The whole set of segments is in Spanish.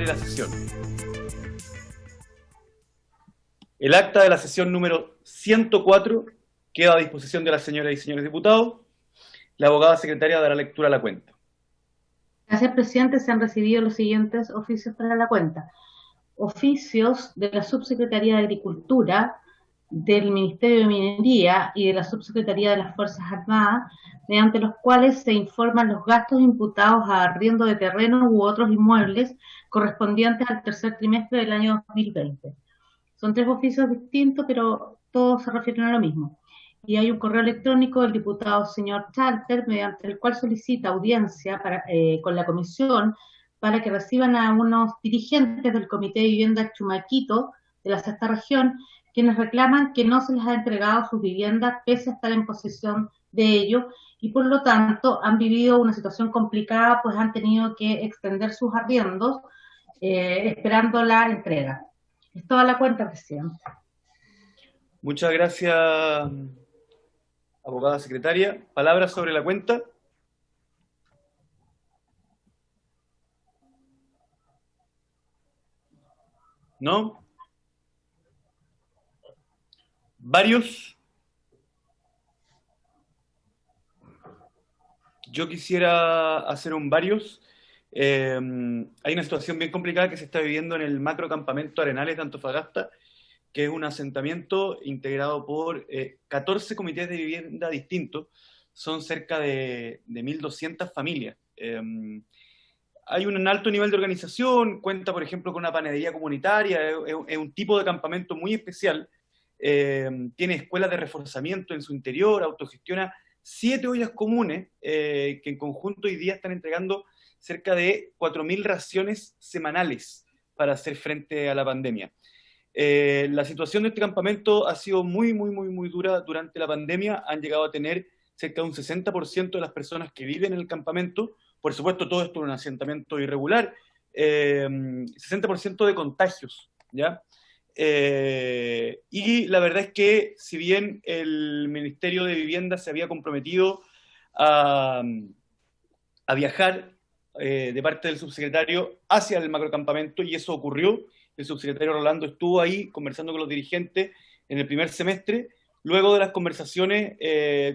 abre la sesión. El acta de la sesión número 104 queda a disposición de las señoras y señores diputados. La abogada secretaria dará lectura a la cuenta. Gracias, presidente. Se han recibido los siguientes oficios para la cuenta. Oficios de la Subsecretaría de Agricultura, del Ministerio de Minería y de la Subsecretaría de las Fuerzas Armadas, mediante los cuales se informan los gastos imputados a arriendo de terreno u otros inmuebles correspondientes al tercer trimestre del año 2020. Son 3 oficios distintos, pero todos se refieren a lo mismo. Y hay un correo electrónico del diputado señor Charter, mediante el cual solicita audiencia con la comisión para que reciban a unos dirigentes del Comité de Vivienda Chumaquito de la sexta región, quienes reclaman que no se les ha entregado sus viviendas pese a estar en posesión de ello, y por lo tanto han vivido una situación complicada, pues han tenido que extender sus arriendos esperando la entrega. Es toda la cuenta, presidente. Muchas gracias, abogada secretaria. ¿Palabras sobre la cuenta? ¿No? ¿Varios? Yo quisiera hacer un varios. Hay una situación bien complicada que se está viviendo en el macrocampamento Arenales de Antofagasta, que es un asentamiento integrado por 14 comités de vivienda distintos. Son cerca de 1.200 familias. Hay un alto nivel de organización, cuenta, por ejemplo, con una panadería comunitaria, es un tipo de campamento muy especial. Tiene escuelas de reforzamiento en su interior, autogestiona 7 ollas comunes que en conjunto hoy día están entregando cerca de 4.000 raciones semanales para hacer frente a la pandemia. La situación de este campamento ha sido muy dura durante la pandemia. Han llegado a tener cerca de un 60% de las personas que viven en el campamento. Por supuesto, todo esto es un asentamiento irregular. 60% de contagios, ¿ya? Y la verdad es que, si bien el Ministerio de Vivienda se había comprometido a viajar de parte del subsecretario hacia el macrocampamento, y eso ocurrió. El subsecretario Rolando estuvo ahí conversando con los dirigentes en el primer semestre. Luego de las conversaciones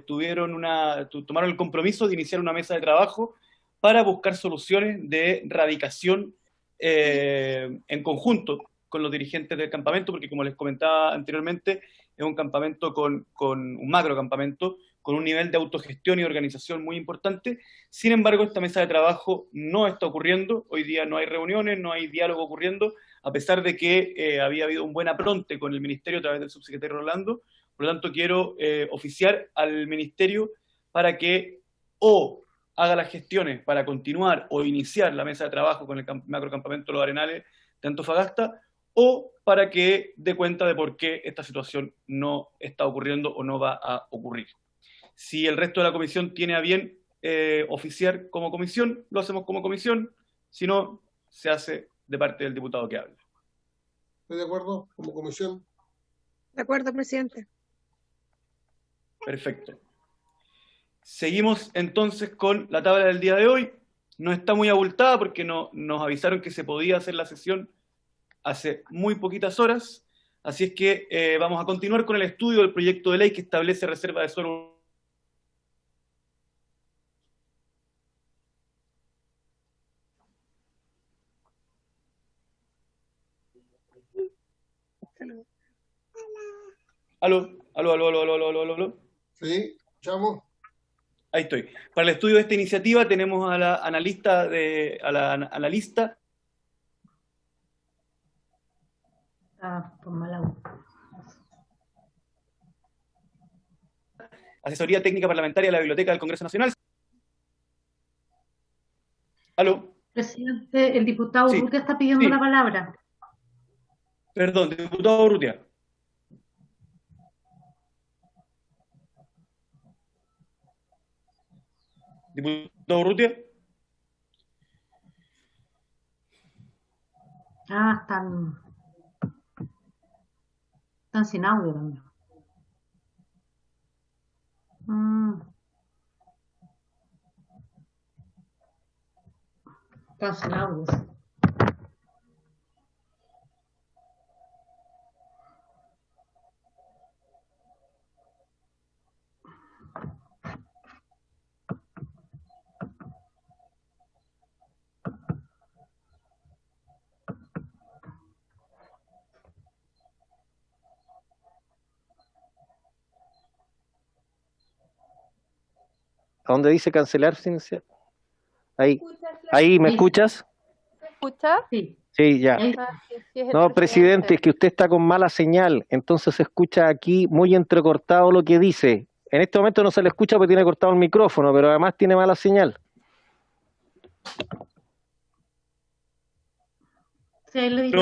tomaron el compromiso de iniciar una mesa de trabajo para buscar soluciones de radicación en conjunto con los dirigentes del campamento, porque como les comentaba anteriormente, es un campamento con un macrocampamento con un nivel de autogestión y organización muy importante. Sin embargo, esta mesa de trabajo no está ocurriendo. Hoy día no hay reuniones, no hay diálogo ocurriendo, a pesar de que había habido un buen apronte con el Ministerio a través del subsecretario Rolando. Por lo tanto, quiero oficiar al Ministerio para que o haga las gestiones para continuar o iniciar la mesa de trabajo con el macrocampamento Los Arenales de Antofagasta, o para que dé cuenta de por qué esta situación no está ocurriendo o no va a ocurrir. Si el resto de la comisión tiene a bien oficiar como comisión, lo hacemos como comisión. Si no, se hace de parte del diputado que hable. ¿Estoy de acuerdo? Como comisión. De acuerdo, presidente. Perfecto. Seguimos entonces con la tabla del día de hoy. No está muy abultada porque nos avisaron que se podía hacer la sesión hace muy poquitas horas. Así es que vamos a continuar con el estudio del proyecto de ley que establece reserva de suelo. Aló. Sí, escuchamos. Ahí estoy. Para el estudio de esta iniciativa tenemos a la analista Por mala. Asesoría Técnica Parlamentaria de la Biblioteca del Congreso Nacional. ¿Aló? Presidente, el diputado Sí, Urrutia está pidiendo sí. la palabra. Perdón, diputado Urrutia. Diputado Urrutia. Están sin audio también. Están sin audio. ¿A dónde dice cancelar? Ahí. Ahí, ¿me Sí. escuchas? ¿Se escucha? Sí. Sí, ya. Ahí- Sí, es el No, presidente, es que usted está con mala señal, entonces se escucha aquí muy entrecortado lo que dice. En este momento no se le escucha porque tiene cortado el micrófono, pero además tiene mala señal. sí, ahí lo dije.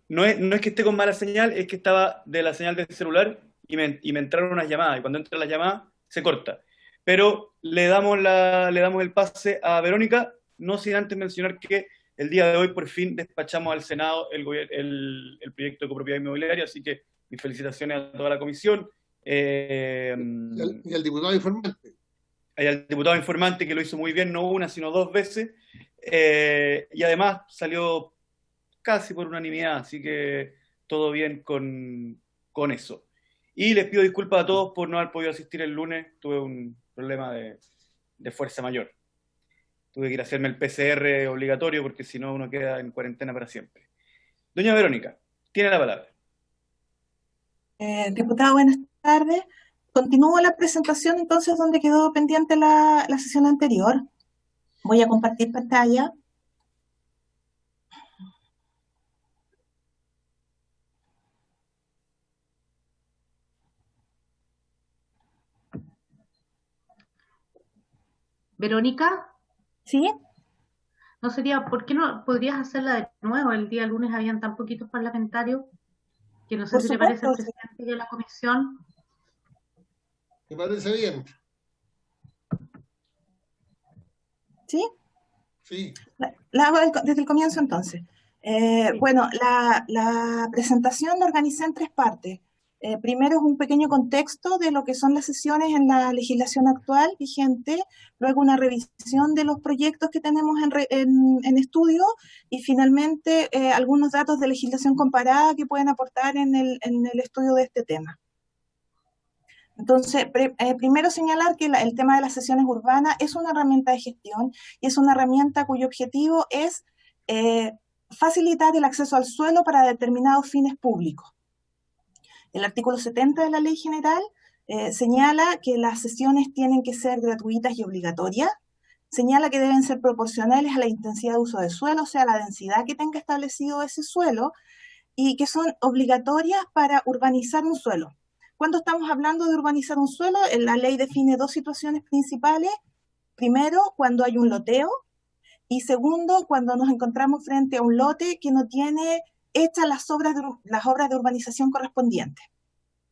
No es que esté con mala señal, es que estaba de la señal del celular y me entraron unas llamadas, y cuando entra la llamada se corta. Pero le damos el pase a Verónica, no sin antes mencionar que el día de hoy por fin despachamos al Senado el proyecto de copropiedad inmobiliaria, así que mis felicitaciones a toda la comisión. Y al diputado informante. Hay al diputado informante que lo hizo muy bien, no una, sino dos veces, y además salió casi por unanimidad, así que todo bien con eso. Y les pido disculpas a todos por no haber podido asistir el lunes, tuve un problema de fuerza mayor. Tuve que ir a hacerme el PCR obligatorio porque si no uno queda en cuarentena para siempre. Doña Verónica, tiene la palabra. Diputado, buenas tardes. Continúo la presentación entonces donde quedó pendiente la sesión anterior. Voy a compartir pantalla. Verónica, ¿Sí? ¿no sería, por qué no podrías hacerla de nuevo? El día lunes habían tan poquitos parlamentarios que no sé Por si le parece al supuesto. presidente y a la comisión. Me parece bien. ¿Sí? Sí. La hago desde el comienzo entonces. Bueno, la presentación la organicé en tres partes. Primero es un pequeño contexto de lo que son las sesiones en la legislación actual vigente, luego una revisión de los proyectos que tenemos en estudio y finalmente algunos datos de legislación comparada que pueden aportar en el estudio de este tema. Entonces, primero señalar que el tema de las sesiones urbanas es una herramienta de gestión y es una herramienta cuyo objetivo es facilitar el acceso al suelo para determinados fines públicos. El artículo 70 de la Ley General señala que las sesiones tienen que ser gratuitas y obligatorias, señala que deben ser proporcionales a la intensidad de uso de suelo, o sea, la densidad que tenga establecido ese suelo, y que son obligatorias para urbanizar un suelo. Cuando estamos hablando de urbanizar un suelo, la ley define dos situaciones principales. Primero, cuando hay un loteo, y segundo, cuando nos encontramos frente a un lote que no tiene hechas las obras de urbanización correspondientes.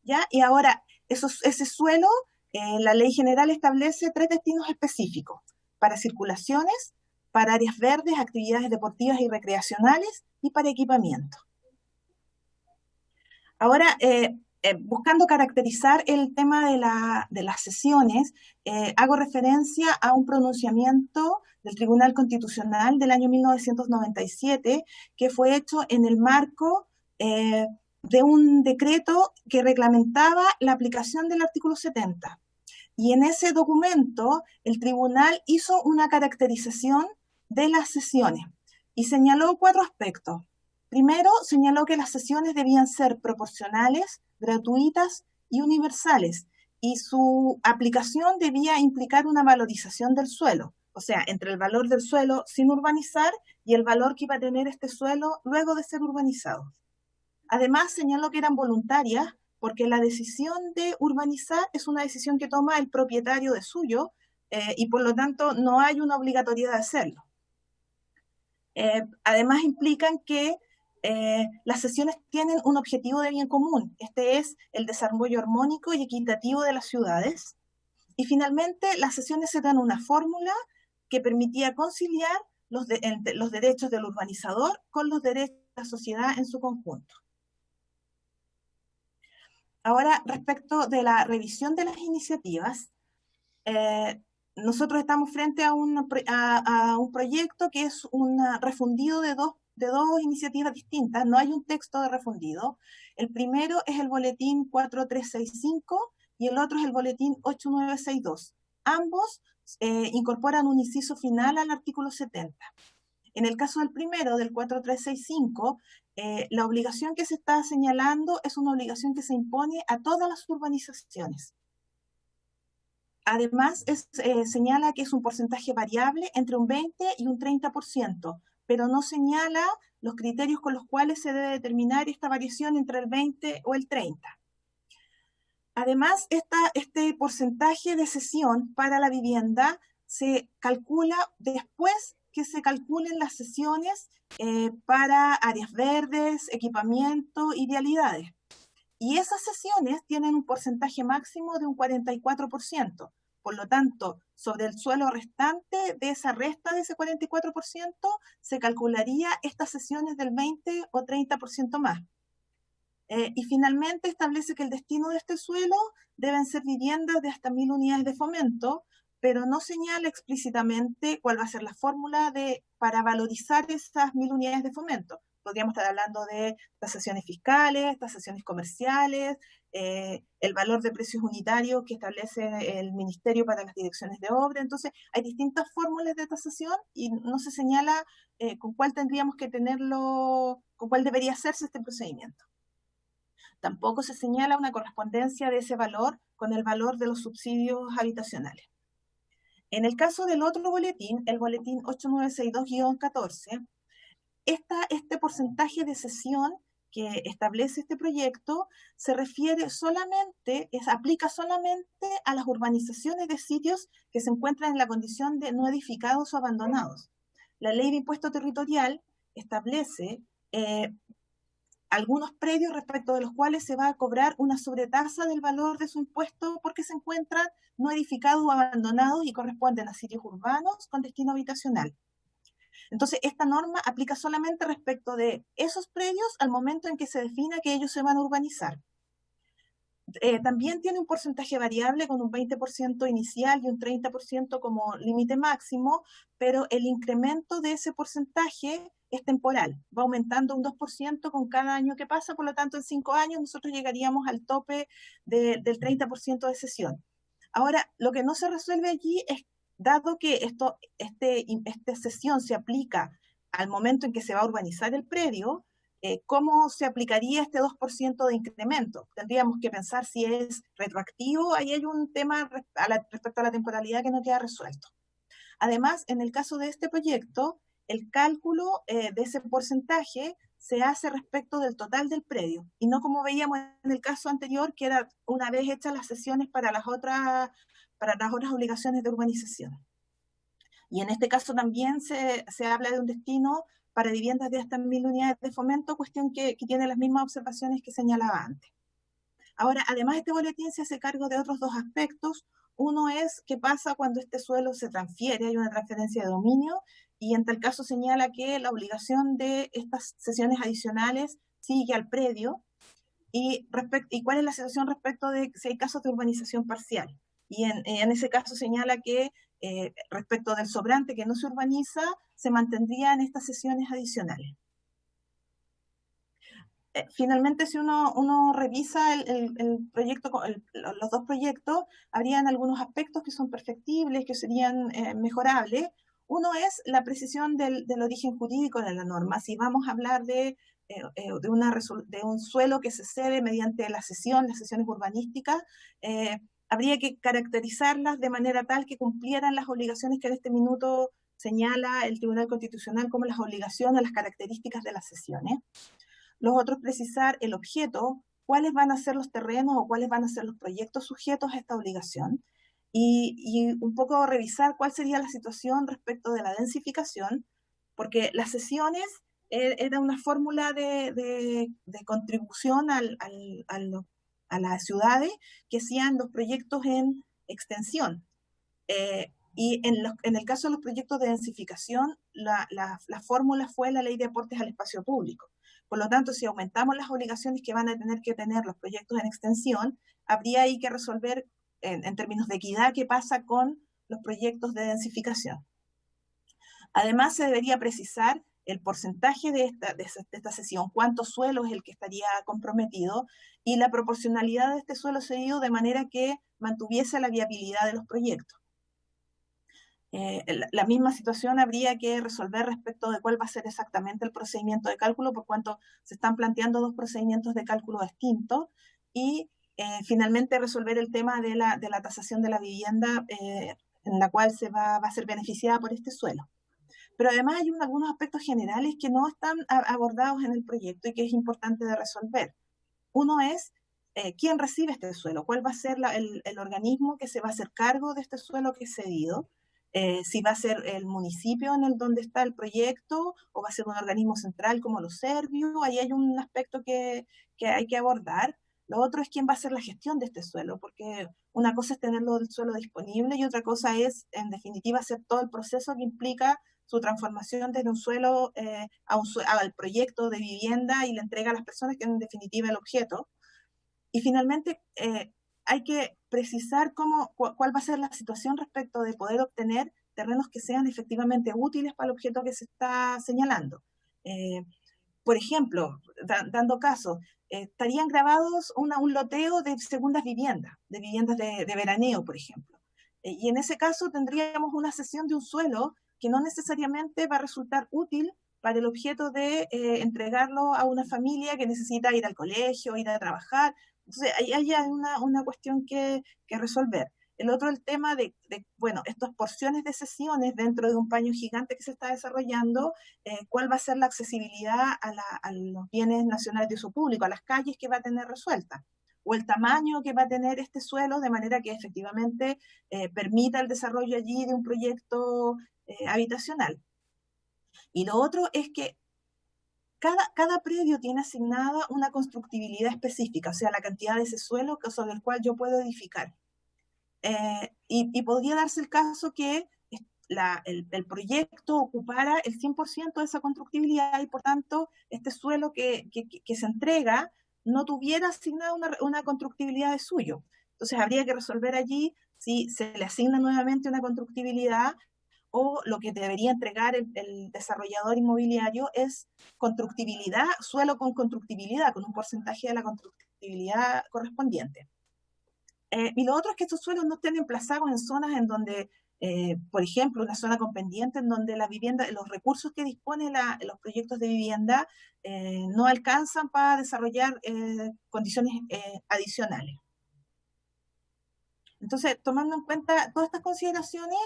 ¿Ya? Y ahora, ese suelo, la ley general establece tres destinos específicos: para circulaciones, para áreas verdes, actividades deportivas y recreacionales, y para equipamiento. Ahora, buscando caracterizar el tema de las sesiones, hago referencia a un pronunciamiento del Tribunal Constitucional del año 1997, que fue hecho en el marco de un decreto que reglamentaba la aplicación del artículo 70. Y en ese documento, el tribunal hizo una caracterización de las sesiones y señaló cuatro aspectos. Primero, señaló que las sesiones debían ser proporcionales, gratuitas y universales, y su aplicación debía implicar una valorización del suelo, o sea, entre el valor del suelo sin urbanizar y el valor que iba a tener este suelo luego de ser urbanizado. Además, señaló que eran voluntarias porque la decisión de urbanizar es una decisión que toma el propietario de suyo y por lo tanto no hay una obligatoriedad de hacerlo. Además, implican que las sesiones tienen un objetivo de bien común. Este es el desarrollo armónico y equitativo de las ciudades. Y finalmente, las sesiones se dan una fórmula que permitía conciliar los derechos del urbanizador con los derechos de la sociedad en su conjunto. Ahora, respecto de la revisión de las iniciativas, nosotros estamos frente a un proyecto que es un refundido de dos iniciativas distintas. No hay un texto de refundido. El primero es el boletín 4365 y el otro es el boletín 8962. Ambos incorporan un inciso final al artículo 70. En el caso del primero, del 4365, la obligación que se está señalando es una obligación que se impone a todas las urbanizaciones. Además, señala que es un porcentaje variable entre un 20 y un 30%, pero no señala los criterios con los cuales se debe determinar esta variación entre el 20 o el 30. Además, este porcentaje de cesión para la vivienda se calcula después que se calculen las cesiones para áreas verdes, equipamiento y vialidades. Y esas cesiones tienen un porcentaje máximo de un 44%. Por lo tanto, sobre el suelo restante de esa resta de ese 44%, se calcularía estas cesiones del 20 o 30% más. Y finalmente establece que el destino de este suelo deben ser viviendas de hasta 1.000 unidades de fomento, pero no señala explícitamente cuál va a ser la fórmula para valorizar esas 1.000 unidades de fomento. Podríamos estar hablando de tasaciones fiscales, tasaciones comerciales, el valor de precios unitarios que establece el Ministerio para las direcciones de obra. Entonces, hay distintas fórmulas de tasación y no se señala con cuál tendríamos que tenerlo, con cuál debería hacerse este procedimiento. Tampoco se señala una correspondencia de ese valor con el valor de los subsidios habitacionales. En el caso del otro boletín, el boletín 8962-14, este porcentaje de cesión que establece este proyecto se refiere solamente, aplica solamente a las urbanizaciones de sitios que se encuentran en la condición de no edificados o abandonados. La ley de impuesto territorial establece algunos predios respecto de los cuales se va a cobrar una sobretasa del valor de su impuesto porque se encuentran no edificados o abandonados y corresponden a sitios urbanos con destino habitacional. Entonces, esta norma aplica solamente respecto de esos predios al momento en que se defina que ellos se van a urbanizar. También tiene un porcentaje variable con un 20% inicial y un 30% como límite máximo, pero el incremento de ese porcentaje es temporal, va aumentando un 2% con cada año que pasa, por lo tanto en 5 años nosotros llegaríamos al tope del 30% de cesión. Ahora, lo que no se resuelve allí es, dado que esta cesión se aplica al momento en que se va a urbanizar el predio, ¿cómo se aplicaría este 2% de incremento? Tendríamos que pensar si es retroactivo, ahí hay un tema respecto a la temporalidad que no queda resuelto. Además, en el caso de este proyecto, el cálculo de ese porcentaje se hace respecto del total del predio, y no como veíamos en el caso anterior, que era una vez hechas las cesiones para las otras obligaciones de urbanización. Y en este caso también se habla de un destino para viviendas de hasta 1.000 unidades de fomento, cuestión que tiene las mismas observaciones que señalaba antes. Ahora, además, este boletín se hace cargo de otros dos aspectos. Uno es qué pasa cuando este suelo se transfiere, hay una transferencia de dominio, y en tal caso señala que la obligación de estas cesiones adicionales sigue al predio, y cuál es la situación respecto de si hay casos de urbanización parcial. Y en ese caso señala que respecto del sobrante que no se urbaniza, se mantendrían estas cesiones adicionales. Finalmente, si uno revisa el proyecto, los dos proyectos, habrían algunos aspectos que son perfectibles, que serían mejorables. Uno es la precisión del origen jurídico de la norma. Si vamos a hablar de un suelo que se cede mediante las sesiones urbanísticas, habría que caracterizarlas de manera tal que cumplieran las obligaciones que en este minuto señala el Tribunal Constitucional como las obligaciones, las características de las sesiones. Los otros, precisar el objeto, cuáles van a ser los terrenos o cuáles van a ser los proyectos sujetos a esta obligación, y un poco revisar cuál sería la situación respecto de la densificación, porque las sesiones era una fórmula de contribución a las ciudades que hacían los proyectos en extensión. Y en el caso de los proyectos de densificación, la fórmula fue la ley de aportes al espacio público. Por lo tanto, si aumentamos las obligaciones que van a tener que tener los proyectos en extensión, habría ahí que resolver en términos de equidad qué pasa con los proyectos de densificación. Además, se debería precisar el porcentaje de esta cesión, cuánto suelo es el que estaría comprometido, y la proporcionalidad de este suelo cedido de manera que mantuviese la viabilidad de los proyectos. La misma situación habría que resolver respecto de cuál va a ser exactamente el procedimiento de cálculo, por cuanto se están planteando dos procedimientos de cálculo distintos, y finalmente resolver el tema de la tasación de la vivienda en la cual va a ser beneficiada por este suelo. Pero además hay algunos aspectos generales que no están abordados en el proyecto y que es importante de resolver. Uno es quién recibe este suelo, cuál va a ser el organismo que se va a hacer cargo de este suelo que es cedido, si va a ser el municipio en el donde está el proyecto o va a ser un organismo central como los serbios. Ahí hay un aspecto que hay que abordar. Lo otro es quién va a hacer la gestión de este suelo, porque una cosa es tenerlo el suelo disponible y otra cosa es, en definitiva, hacer todo el proceso que implica su transformación desde un suelo al proyecto de vivienda y la entrega a las personas, que es en definitiva el objeto. Y finalmente, hay que precisar cuál va a ser la situación respecto de poder obtener terrenos que sean efectivamente útiles para el objeto que se está señalando. Por ejemplo, dando caso, estarían grabados un loteo de segundas viviendas, de viviendas de veraneo, por ejemplo. Y en ese caso tendríamos una cesión de un suelo que no necesariamente va a resultar útil para el objeto de entregarlo a una familia que necesita ir al colegio, ir a trabajar. Entonces, ahí hay una cuestión que resolver. El otro, el tema de estas porciones de sesiones dentro de un paño gigante que se está desarrollando, cuál va a ser la accesibilidad a los bienes nacionales de uso público, a las calles que va a tener resueltas, o el tamaño que va a tener este suelo, de manera que efectivamente permita el desarrollo allí de un proyecto habitacional. Y lo otro es que cada predio tiene asignada una constructibilidad específica, o sea, la cantidad de ese suelo sobre el cual yo puedo edificar. Y podría darse el caso que el proyecto ocupara el 100% de esa constructibilidad y por tanto este suelo que se entrega no tuviera asignada una constructibilidad de suyo. Entonces habría que resolver allí si se le asigna nuevamente una constructibilidad o lo que debería entregar el desarrollador inmobiliario es constructibilidad, suelo con constructibilidad, con un porcentaje de la constructibilidad correspondiente. Y lo otro es que estos suelos no estén emplazados en zonas en donde, por ejemplo, una zona con pendiente en donde los recursos que disponen los proyectos de vivienda no alcanzan para desarrollar condiciones adicionales. Entonces, tomando en cuenta todas estas consideraciones,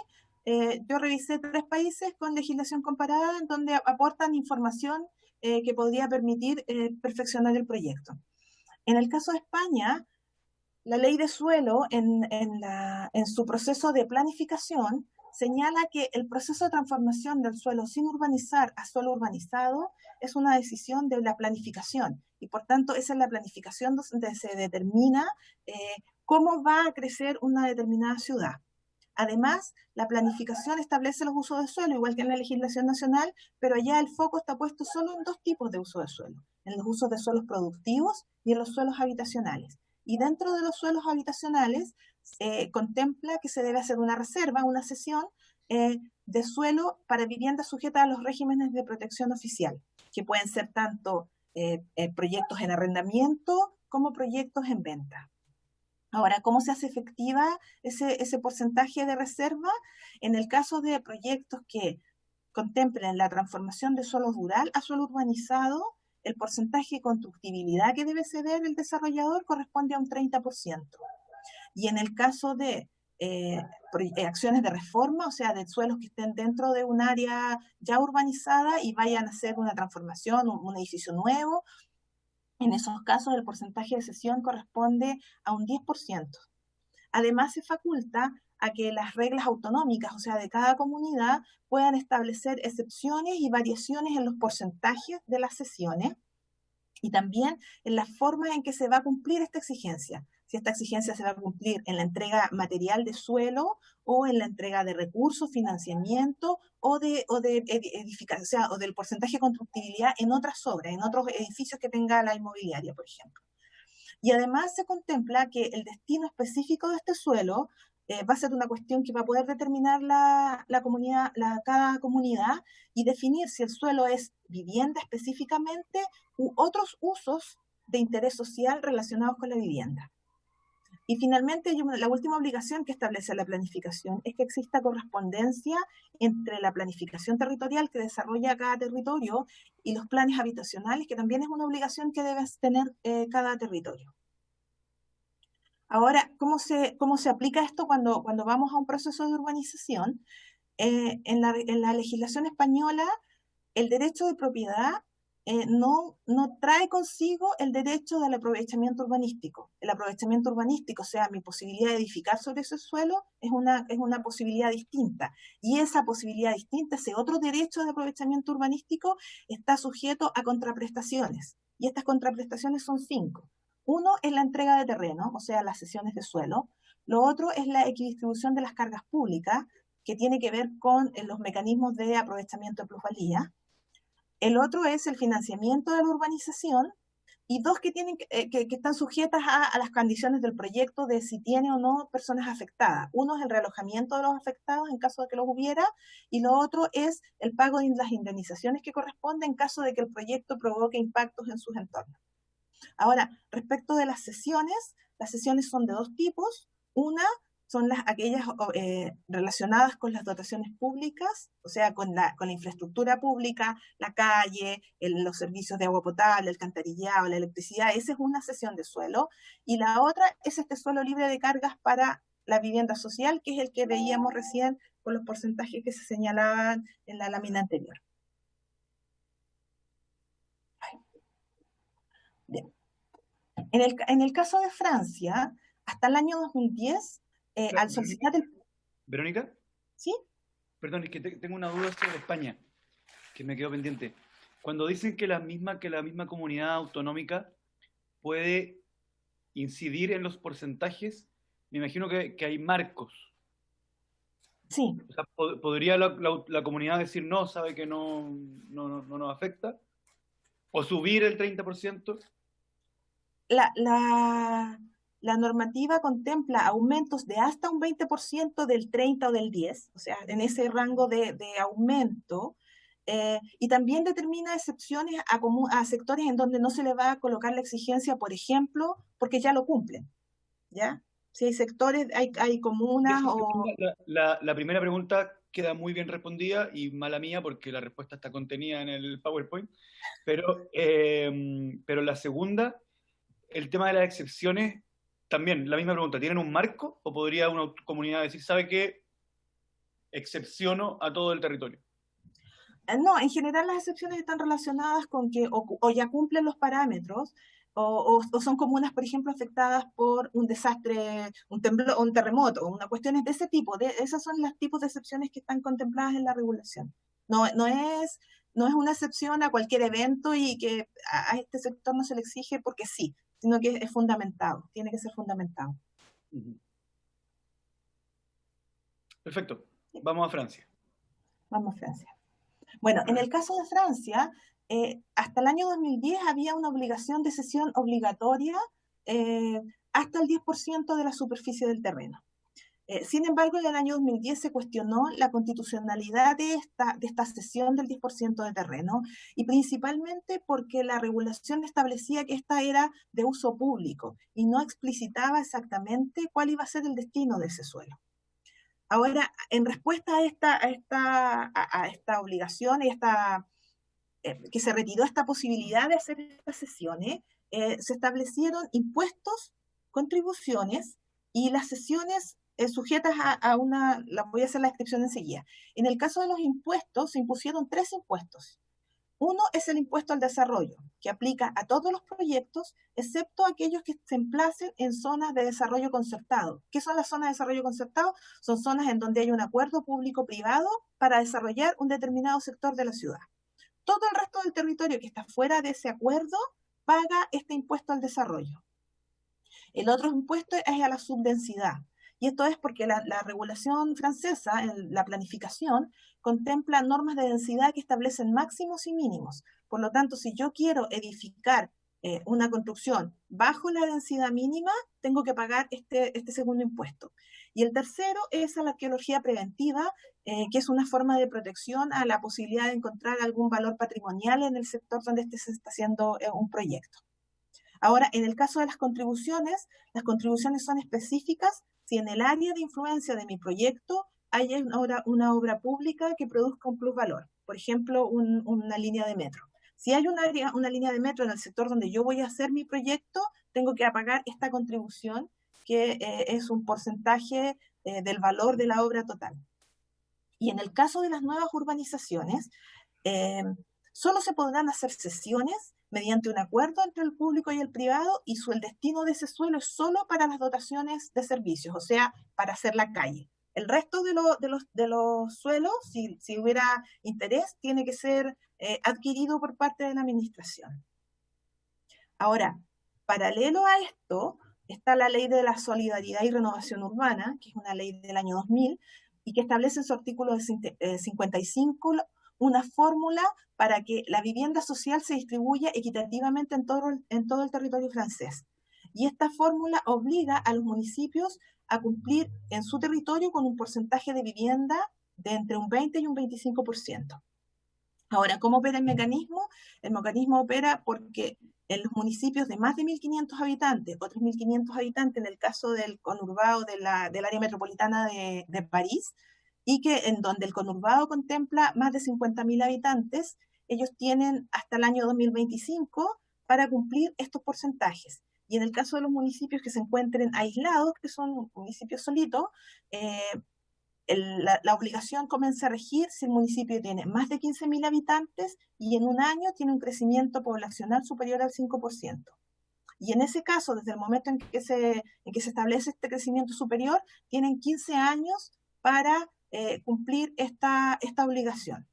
yo revisé 3 países con legislación comparada en donde aportan información que podría permitir perfeccionar el proyecto. En el caso de España, la ley de suelo en su proceso de planificación señala que el proceso de transformación del suelo sin urbanizar a suelo urbanizado es una decisión de la planificación y por tanto esa es la planificación donde se determina cómo va a crecer una determinada ciudad. Además, la planificación establece los usos de suelo, igual que en la legislación nacional, pero allá el foco está puesto solo en 2 tipos de uso de suelo, en los usos de suelos productivos y en los suelos habitacionales. Y dentro de los suelos habitacionales contempla que se debe hacer una reserva, una cesión de suelo para viviendas sujetas a los regímenes de protección oficial, que pueden ser tanto proyectos en arrendamiento como proyectos en venta. Ahora, ¿cómo se hace efectiva ese porcentaje de reserva? En el caso de proyectos que contemplen la transformación de suelo rural a suelo urbanizado, el porcentaje de constructibilidad que debe ceder el desarrollador corresponde a un 30%. Y en el caso de acciones de reforma, o sea, de suelos que estén dentro de un área ya urbanizada y vayan a hacer una transformación, un edificio nuevo, en esos casos el porcentaje de cesión corresponde a un 10%. Además, se faculta a que las reglas autonómicas, o sea, de cada comunidad, puedan establecer excepciones y variaciones en los porcentajes de las cesiones y también en la forma en que se va a cumplir esta exigencia. Si esta exigencia se va a cumplir en la entrega material de suelo o en la entrega de recursos, financiamiento o de edificación, o sea, o del porcentaje de constructibilidad en otras obras, en otros edificios que tenga la inmobiliaria, por ejemplo. Y además se contempla que el destino específico de este suelo va a ser una cuestión que va a poder determinar cada comunidad y definir si el suelo es vivienda específicamente u otros usos de interés social relacionados con la vivienda. Y finalmente, la última obligación que establece la planificación es que exista correspondencia entre la planificación territorial que desarrolla cada territorio y los planes habitacionales, que también es una obligación que debe tener cada territorio. Ahora, ¿cómo se aplica esto cuando vamos a un proceso de urbanización? En la legislación española, el derecho de propiedad no trae consigo el derecho del aprovechamiento urbanístico. El aprovechamiento urbanístico, o sea, mi posibilidad de edificar sobre ese suelo, es una posibilidad distinta. Y esa posibilidad distinta, ese otro derecho de aprovechamiento urbanístico, está sujeto a contraprestaciones. Y estas contraprestaciones son 5. Uno es la entrega de terreno, o sea, las cesiones de suelo. Lo otro es la equidistribución de las cargas públicas, que tiene que ver con los mecanismos de aprovechamiento de plusvalía. El otro es el financiamiento de la urbanización, y 2 que están sujetas a las condiciones del proyecto de si tiene o no personas afectadas. Uno es el realojamiento de los afectados en caso de que los hubiera, y lo otro es el pago de las indemnizaciones que corresponden en caso de que el proyecto provoque impactos en sus entornos. Ahora, respecto de las sesiones son de 2 tipos. Una son aquellas relacionadas con las dotaciones públicas, o sea, con la infraestructura pública, la calle, los servicios de agua potable, el alcantarillado, la electricidad. Esa es una cesión de suelo. Y la otra es este suelo libre de cargas para la vivienda social, que es el que veíamos recién con los porcentajes que se señalaban en la lámina anterior. Bien. En el caso de Francia, hasta el año 2010, al solicitar el... ¿Verónica? ¿Sí? Perdón, es que tengo una duda sobre España, que me quedó pendiente. Cuando dicen que la misma comunidad autonómica puede incidir en los porcentajes, me imagino que hay marcos. Sí. O sea, ¿podría la comunidad decir no, sabe que no nos afecta? ¿O subir el 30%? La normativa contempla aumentos de hasta un 20% del 30 o del 10, o sea, en ese rango de aumento, y también determina excepciones a sectores en donde no se le va a colocar la exigencia, por ejemplo, porque ya lo cumplen, ¿ya? Si hay sectores, hay comunas o... La primera pregunta queda muy bien respondida, y mala mía porque la respuesta está contenida en el PowerPoint, pero la segunda, el tema de las excepciones, también la misma pregunta, ¿tienen un marco o podría una comunidad decir, sabe qué, excepciono a todo el territorio? No, en general las excepciones están relacionadas con que o ya cumplen los parámetros, o son comunas, por ejemplo, afectadas por un desastre, un temblor, un terremoto, una cuestiones de ese tipo. Esas son los tipos de excepciones que están contempladas en la regulación. No es una excepción a cualquier evento y que a este sector no se le exige porque sí, sino que es fundamentado, tiene que ser fundamentado. Perfecto, vamos a Francia. Vamos a Francia. Bueno, en el caso de Francia, hasta el año 2010 había una obligación de cesión obligatoria hasta el 10% de la superficie del terreno. Sin embargo, en el año 2010 se cuestionó la constitucionalidad de esta cesión del 10% de terreno, y principalmente porque la regulación establecía que esta era de uso público y no explicitaba exactamente cuál iba a ser el destino de ese suelo. Ahora, en respuesta a esta obligación y que se retiró esta posibilidad de hacer estas cesiones, se establecieron impuestos, contribuciones y las cesiones sujetas voy a hacer la descripción enseguida. En el caso de los impuestos, se impusieron 3 impuestos. Uno es el impuesto al desarrollo, que aplica a todos los proyectos, excepto aquellos que se emplacen en zonas de desarrollo concertado. ¿Qué son las zonas de desarrollo concertado? Son zonas en donde hay un acuerdo público-privado para desarrollar un determinado sector de la ciudad. Todo el resto del territorio que está fuera de ese acuerdo paga este impuesto al desarrollo. El otro impuesto es a la subdensidad. Y esto es porque la regulación francesa, en la planificación, contempla normas de densidad que establecen máximos y mínimos. Por lo tanto, si yo quiero edificar una construcción bajo la densidad mínima, tengo que pagar este segundo impuesto. Y el tercero es a la arqueología preventiva, que es una forma de protección a la posibilidad de encontrar algún valor patrimonial en el sector donde se está haciendo un proyecto. Ahora, en el caso de las contribuciones son específicas si en el área de influencia de mi proyecto hay una obra pública que produzca un plusvalor, por ejemplo, una línea de metro. Si hay una línea de metro en el sector donde yo voy a hacer mi proyecto, tengo que pagar esta contribución, que es un porcentaje del valor de la obra total. Y en el caso de las nuevas urbanizaciones, solo se podrán hacer cesiones mediante un acuerdo entre el público y el privado, y el destino de ese suelo es solo para las dotaciones de servicios, o sea, para hacer la calle. El resto de los suelos, si hubiera interés, tiene que ser adquirido por parte de la administración. Ahora, paralelo a esto, está la Ley de la Solidaridad y Renovación Urbana, que es una ley del año 2000, y que establece en su artículo 55 una fórmula para que la vivienda social se distribuya equitativamente en todo el territorio francés. Y esta fórmula obliga a los municipios a cumplir en su territorio con un porcentaje de vivienda de entre un 20 y un 25%. Ahora, ¿cómo opera el mecanismo? El mecanismo opera porque en los municipios de más de 1.500 habitantes, o 3.500 habitantes en el caso del conurbado del área metropolitana de París, y que en donde el conurbado contempla más de 50.000 habitantes, ellos tienen hasta el año 2025 para cumplir estos porcentajes. Y en el caso de los municipios que se encuentren aislados, que son municipios solitos, la obligación comienza a regir si el municipio tiene más de 15.000 habitantes y en un año tiene un crecimiento poblacional superior al 5%. Y en ese caso, desde el momento en que se establece este crecimiento superior, tienen 15 años para cumplir esta obligación.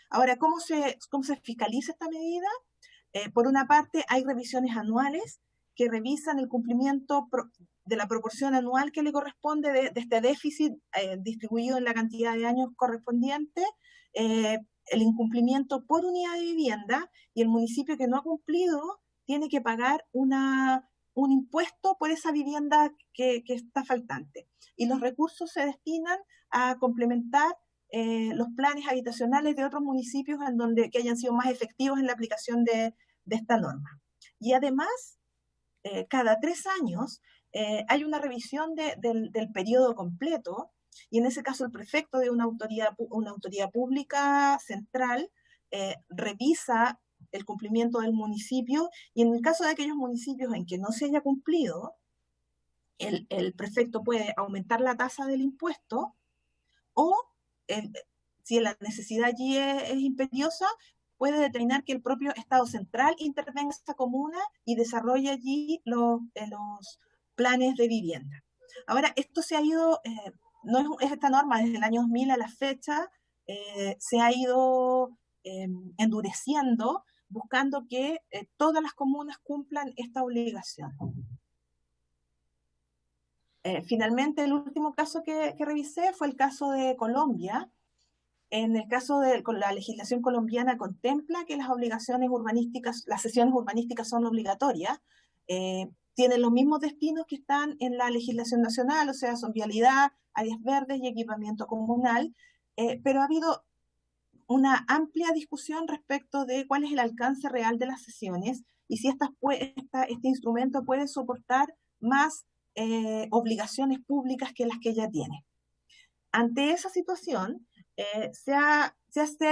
Ahora, ¿cómo se fiscaliza esta medida? Por una parte, hay revisiones anuales que revisan el cumplimiento de la proporción anual que le corresponde de este déficit distribuido en la cantidad de años correspondiente, el incumplimiento por unidad de vivienda, y el municipio que no ha cumplido tiene que pagar un impuesto por esa vivienda que está faltante. Y los recursos se destinan a complementar los planes habitacionales de otros municipios que hayan sido más efectivos en la aplicación de esta norma. Y además, cada 3 años hay una revisión del periodo completo, y en ese caso el prefecto de una autoridad pública central revisa el cumplimiento del municipio, y en el caso de aquellos municipios en que no se haya cumplido, el prefecto puede aumentar la tasa del impuesto, o si la necesidad allí es imperiosa, puede determinar que el propio Estado central intervenga en esta comuna y desarrolle allí los planes de vivienda. Ahora, esto se ha ido, no es esta norma desde el año 2000 a la fecha, se ha ido endureciendo, buscando que todas las comunas cumplan esta obligación. Finalmente, el último caso que revisé fue el caso de Colombia. En el caso la legislación colombiana contempla que las obligaciones urbanísticas, las sesiones urbanísticas son obligatorias, tienen los mismos destinos que están en la legislación nacional, o sea, son vialidad, áreas verdes y equipamiento comunal, pero ha habido una amplia discusión respecto de cuál es el alcance real de las sesiones y si este instrumento puede soportar más obligaciones públicas que las que ya tiene. Ante esa situación, se ha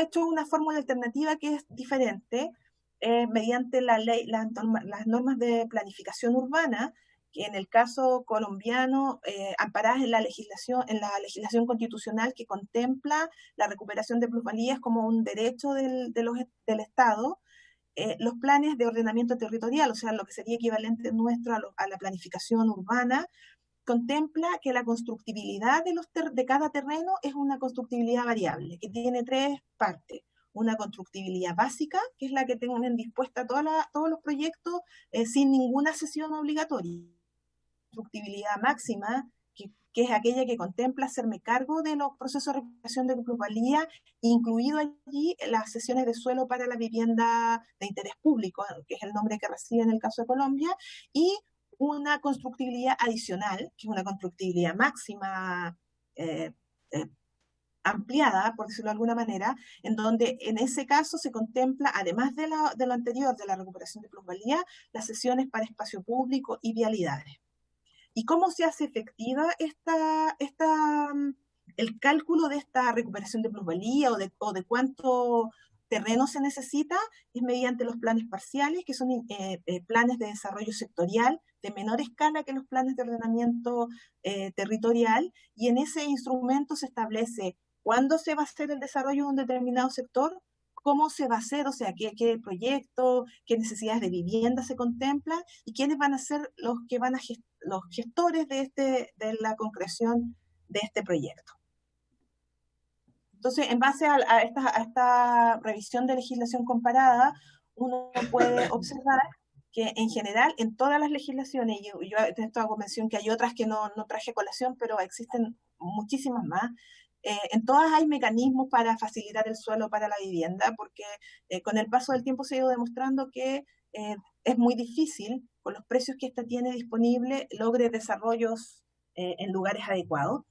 hecho una fórmula alternativa que es diferente mediante las normas de planificación urbana, que en el caso colombiano, amparadas en la legislación constitucional que contempla la recuperación de plusvalías como un derecho del Estado, los planes de ordenamiento territorial, o sea, lo que sería equivalente nuestro a la planificación urbana, contempla que la constructibilidad de cada terreno es una constructibilidad variable, que tiene 3 partes. Una constructibilidad básica, que es la que tienen dispuesta todos los proyectos sin ninguna cesión obligatoria. Constructibilidad máxima, que es aquella que contempla hacerme cargo de los procesos de recuperación de plusvalía, incluido allí las cesiones de suelo para la vivienda de interés público, que es el nombre que recibe en el caso de Colombia, y una constructibilidad adicional, que es una constructibilidad máxima ampliada, por decirlo de alguna manera, en donde en ese caso se contempla, además de lo anterior, de la recuperación de plusvalía, las cesiones para espacio público y vialidades. ¿Y cómo se hace efectiva el cálculo de esta recuperación de plusvalía o de cuánto terreno se necesita es mediante los planes parciales, que son planes de desarrollo sectorial de menor escala que los planes de ordenamiento territorial, y en ese instrumento se establece cuándo se va a hacer el desarrollo de un determinado sector, cómo se va a hacer, o sea, qué proyecto, qué necesidades de vivienda se contemplan y quiénes van a ser los que van a los gestores de la concreción de este proyecto. Entonces, en base a esta revisión de legislación comparada, uno puede observar que en general, en todas las legislaciones, yo de esto hago mención que hay otras que no traje colación, pero existen muchísimas más, en todas hay mecanismos para facilitar el suelo para la vivienda, porque con el paso del tiempo se ha ido demostrando que es muy difícil, con los precios que ésta tiene disponible, logre desarrollos en lugares adecuados.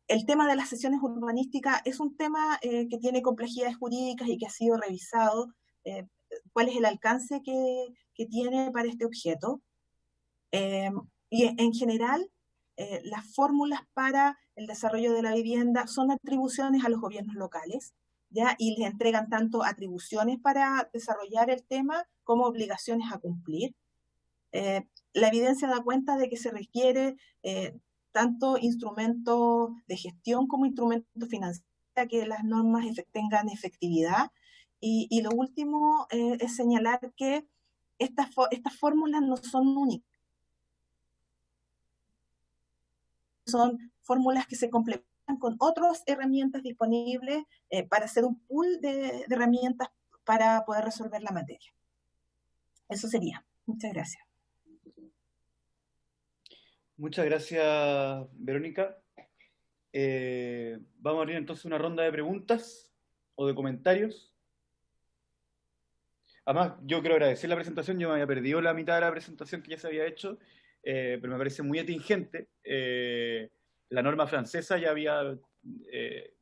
El tema de las sesiones urbanísticas es un tema que tiene complejidades jurídicas y que ha sido revisado. ¿Cuál es el alcance que tiene para este objeto? Y en general, las fórmulas para el desarrollo de la vivienda son atribuciones a los gobiernos locales, ¿ya? Y les entregan tanto atribuciones para desarrollar el tema como obligaciones a cumplir. La evidencia da cuenta de que se requiere tanto instrumentos de gestión como instrumentos financieros para que las normas tengan efectividad. Y lo último es señalar que estas fórmulas no son únicas. Son fórmulas que se complementan con otras herramientas disponibles para hacer un pool de herramientas para poder resolver la materia. Eso sería. Muchas gracias. Muchas gracias, Verónica. Vamos a abrir entonces una ronda de preguntas o de comentarios. Además, yo quiero agradecer la presentación. Yo me había perdido la mitad de la presentación que ya se había hecho, pero me parece muy atingente. La norma francesa ya había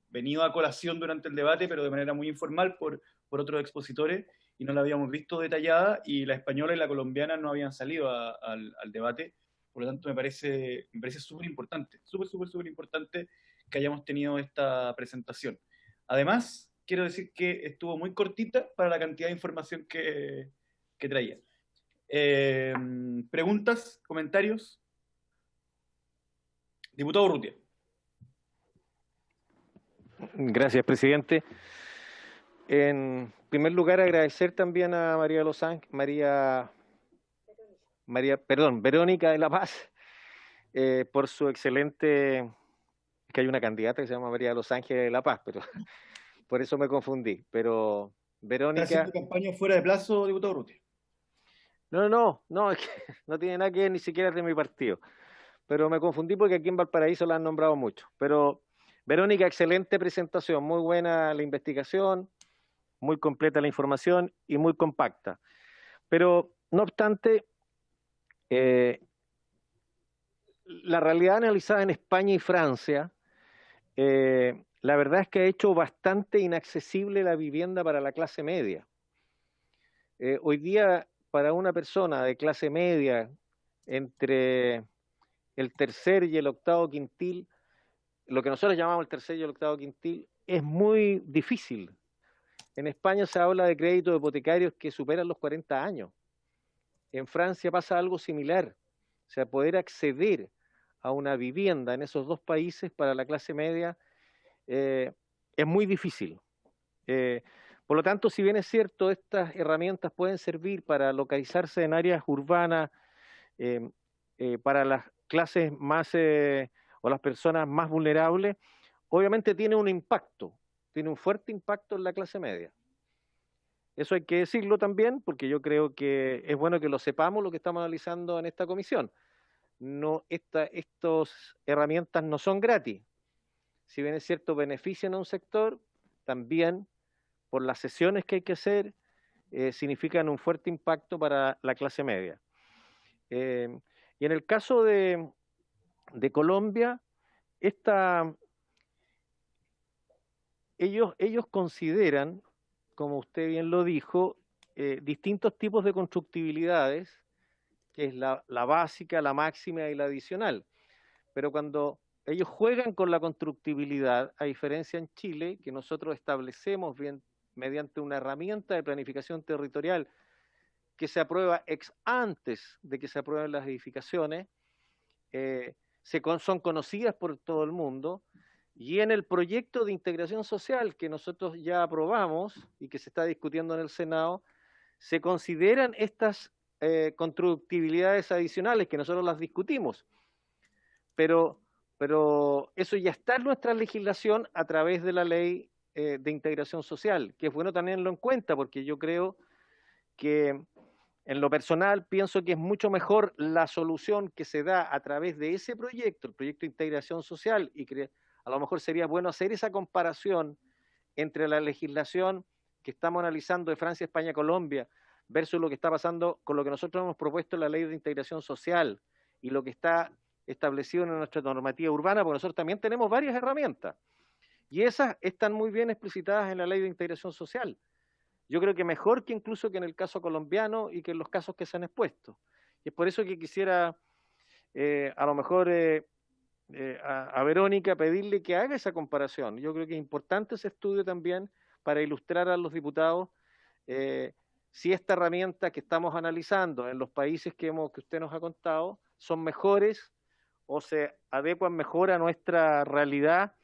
venido a colación durante el debate, pero de manera muy informal por otros expositores, y no la habíamos visto detallada, y la española y la colombiana no habían salido al debate. Por lo tanto, me parece súper importante, súper importante que hayamos tenido esta presentación. Además, quiero decir que estuvo muy cortita para la cantidad de información que traía. ¿Preguntas? ¿Comentarios? Diputado Urrutia. Gracias, presidente. En primer lugar, agradecer también a Verónica de la Paz, por su excelente, que hay una candidata que se llama María de los Ángeles de la Paz, pero por eso me confundí. Pero Verónica... ¿Está haciendo campaña fuera de plazo, diputado Urrutia? No, es que no tiene nada que ver, ni siquiera es de mi partido. Pero me confundí porque aquí en Valparaíso la han nombrado mucho. Pero Verónica, excelente presentación, muy buena la investigación, muy completa la información y muy compacta. Pero, no obstante, la realidad analizada en España y Francia, la verdad es que ha hecho bastante inaccesible la vivienda para la clase media. Hoy día, para una persona de clase media, entre el tercer y el octavo quintil, lo que nosotros llamamos el tercer y el octavo quintil, es muy difícil. En España se habla de créditos hipotecarios que superan los 40 años. En Francia pasa algo similar. O sea, poder acceder a una vivienda en esos dos países para la clase media es muy difícil. Por lo tanto, si bien es cierto, estas herramientas pueden servir para localizarse en áreas urbanas, para las clases más o las personas más vulnerables, obviamente tiene un impacto, tiene un fuerte impacto en la clase media. Eso hay que decirlo también, porque yo creo que es bueno que lo sepamos, lo que estamos analizando en esta comisión. Estas herramientas no son gratis. Si bien es cierto, benefician a un sector, también por las sesiones que hay que hacer, significan un fuerte impacto para la clase media. Y en el caso de Colombia, ellos consideran, como usted bien lo dijo, distintos tipos de constructibilidades, que es la básica, la máxima y la adicional. Pero cuando ellos juegan con la constructibilidad, a diferencia en Chile, que nosotros establecemos bien mediante una herramienta de planificación territorial que se aprueba antes de que se aprueben las edificaciones, son conocidas por todo el mundo, y en el proyecto de integración social que nosotros ya aprobamos y que se está discutiendo en el Senado, se consideran estas constructibilidades adicionales que nosotros las discutimos, pero eso ya está en nuestra legislación a través de la ley de integración social, que es bueno tenerlo en cuenta, porque yo creo que en lo personal pienso que es mucho mejor la solución que se da a través de ese proyecto, el proyecto de integración social, y que a lo mejor sería bueno hacer esa comparación entre la legislación que estamos analizando de Francia, España, Colombia, versus lo que está pasando con lo que nosotros hemos propuesto en la ley de integración social y lo que está establecido en nuestra normativa urbana, porque nosotros también tenemos varias herramientas, y esas están muy bien explicitadas en la ley de integración social. Yo creo que mejor que incluso que en el caso colombiano y que en los casos que se han expuesto. Y es por eso que quisiera a lo mejor a Verónica pedirle que haga esa comparación. Yo creo que es importante ese estudio también para ilustrar a los diputados si esta herramienta que estamos analizando en los países que usted nos ha contado son mejores o se adecuan mejor a nuestra realidad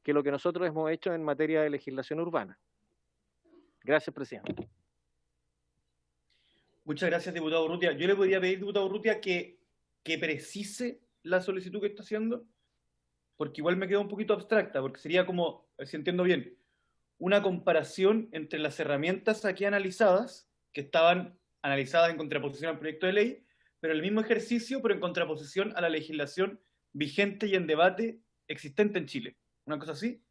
que lo que nosotros hemos hecho en materia de legislación urbana. Gracias, presidente. Muchas gracias, diputado Urrutia. Yo le podría pedir, diputado Urrutia, que precise la solicitud que está haciendo, porque igual me queda un poquito abstracta, porque sería como, si entiendo bien, una comparación entre las herramientas aquí analizadas, que estaban analizadas en contraposición al proyecto de ley, pero el mismo ejercicio, pero en contraposición a la legislación vigente y en debate existente en Chile. ¿Una cosa así?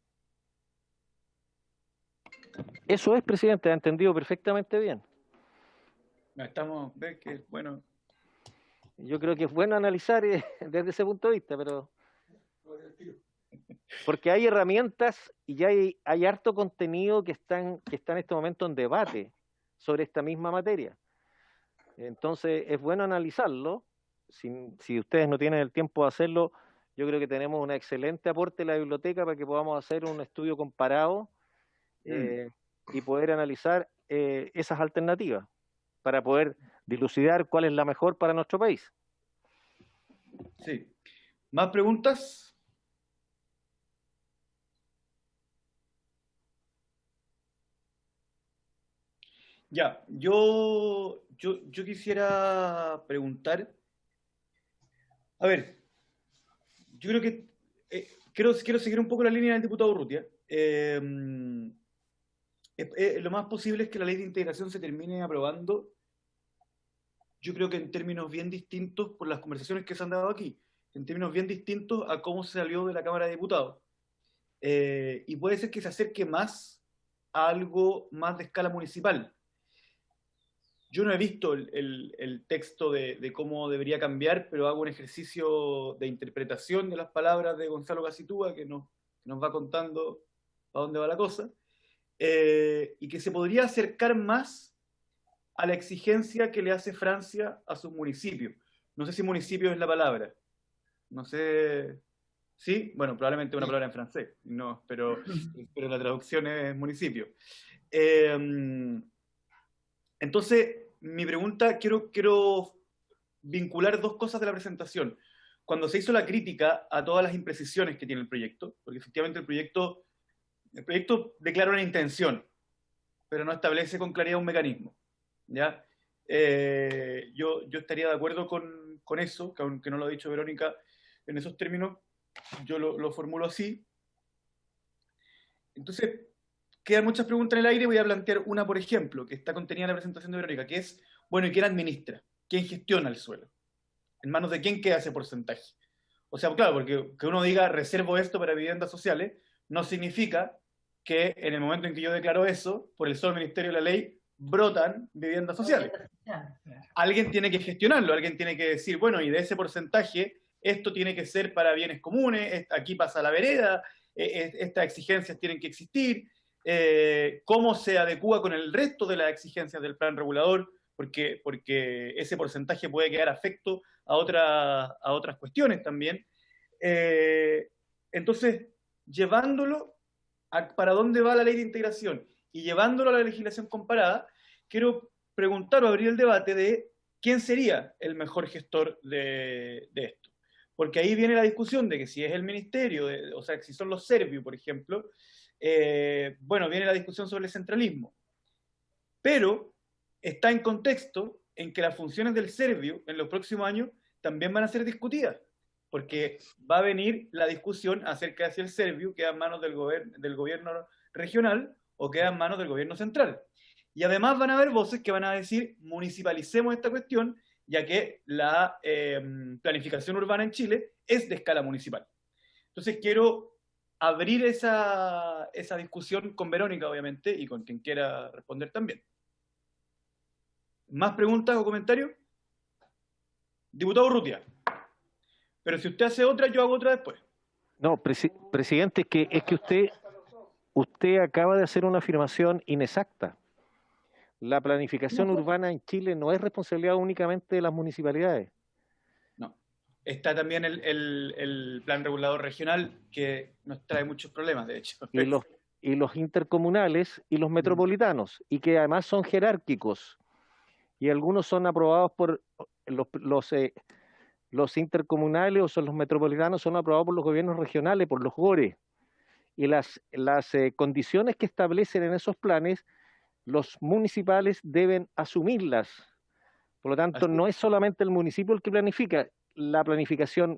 Eso es, presidente, ha entendido perfectamente bien. Ves que es bueno. Yo creo que es bueno analizar desde ese punto de vista, pero porque hay herramientas y ya hay harto contenido que está en este momento en debate sobre esta misma materia. Entonces es bueno analizarlo. Si ustedes no tienen el tiempo de hacerlo, yo creo que tenemos un excelente aporte en la biblioteca para que podamos hacer un estudio comparado y poder analizar esas alternativas para poder dilucidar cuál es la mejor para nuestro país. Sí. ¿Más preguntas? Ya, yo quisiera preguntar, a ver, yo creo que quiero seguir un poco la línea del diputado Urrutia. Lo más posible es que la ley de integración se termine aprobando, yo creo que en términos bien distintos, por las conversaciones que se han dado aquí, en términos bien distintos a cómo se salió de la Cámara de Diputados. Y puede ser que se acerque más a algo más de escala municipal. Yo no he visto el texto de cómo debería cambiar, pero hago un ejercicio de interpretación de las palabras de Gonzalo Gacitúa, que nos va contando a dónde va la cosa, y que se podría acercar más a la exigencia que le hace Francia a sus municipios. No sé si municipio es la palabra. No sé... ¿Sí? Bueno, probablemente una palabra en francés, no, pero la traducción es municipio. Entonces, mi pregunta, quiero vincular dos cosas de la presentación. Cuando se hizo la crítica a todas las imprecisiones que tiene el proyecto, porque efectivamente el proyecto declara una intención, pero no establece con claridad un mecanismo, ¿ya? Yo estaría de acuerdo con eso, que aunque no lo ha dicho Verónica en esos términos, yo lo formulo así. Entonces, quedan muchas preguntas en el aire. Voy a plantear una, por ejemplo, que está contenida en la presentación de Verónica, que es, bueno, ¿y quién administra? ¿Quién gestiona el suelo? ¿En manos de quién queda ese porcentaje? O sea, claro, porque que uno diga reservo esto para viviendas sociales, no significa que en el momento en que yo declaro eso, por el solo Ministerio de la Ley, brotan viviendas sociales. Alguien tiene que gestionarlo, alguien tiene que decir, bueno, y de ese porcentaje, esto tiene que ser para bienes comunes, aquí pasa la vereda, estas exigencias tienen que existir, cómo se adecúa con el resto de las exigencias del plan regulador, porque ese porcentaje puede quedar afecto a otras cuestiones también. Entonces, llevándolo para dónde va la ley de integración y llevándolo a la legislación comparada, quiero preguntar o abrir el debate de quién sería el mejor gestor de esto. Porque ahí viene la discusión de que si es el ministerio, o sea, si son los Serviu, por ejemplo, bueno, viene la discusión sobre el centralismo. Pero está en contexto en que las funciones del Serviu en los próximos años también van a ser discutidas, porque va a venir la discusión acerca de si el Serviu queda en manos del gobierno regional o queda en manos del gobierno central. Y además van a haber voces que van a decir, municipalicemos esta cuestión, ya que la planificación urbana en Chile es de escala municipal. Entonces quiero abrir esa discusión con Verónica, obviamente, y con quien quiera responder también. ¿Más preguntas o comentarios? Diputado Urrutia. Pero si usted hace otra, yo hago otra después. No, presidente, es que usted acaba de hacer una afirmación inexacta. La planificación urbana en Chile no es responsabilidad únicamente de las municipalidades. No. Está también el plan regulador regional, que nos trae muchos problemas, de hecho. Y los intercomunales y los metropolitanos, y que además son jerárquicos. Y algunos son aprobados por los intercomunales o son los metropolitanos, son aprobados por los gobiernos regionales, por los GORE. Y las condiciones que establecen en esos planes, los municipales deben asumirlas. Por lo tanto, no es solamente el municipio el que planifica. La planificación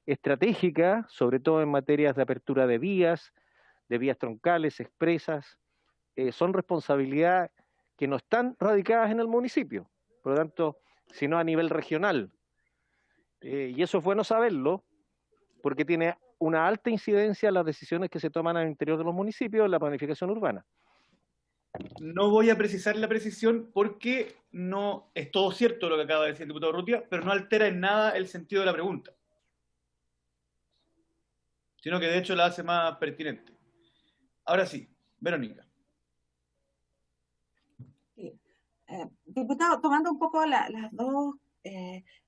estratégica, sobre todo en materias de apertura de vías troncales, expresas, son responsabilidad que no están radicadas en el municipio, por lo tanto, sino a nivel regional. Y eso es bueno saberlo, porque tiene una alta incidencia en las decisiones que se toman al interior de los municipios en la planificación urbana. No voy a precisar la precisión porque no es todo cierto lo que acaba de decir el diputado Urrutia, pero no altera en nada el sentido de la pregunta, sino que de hecho la hace más pertinente. Ahora sí, Verónica. Diputado, tomando un poco las dos,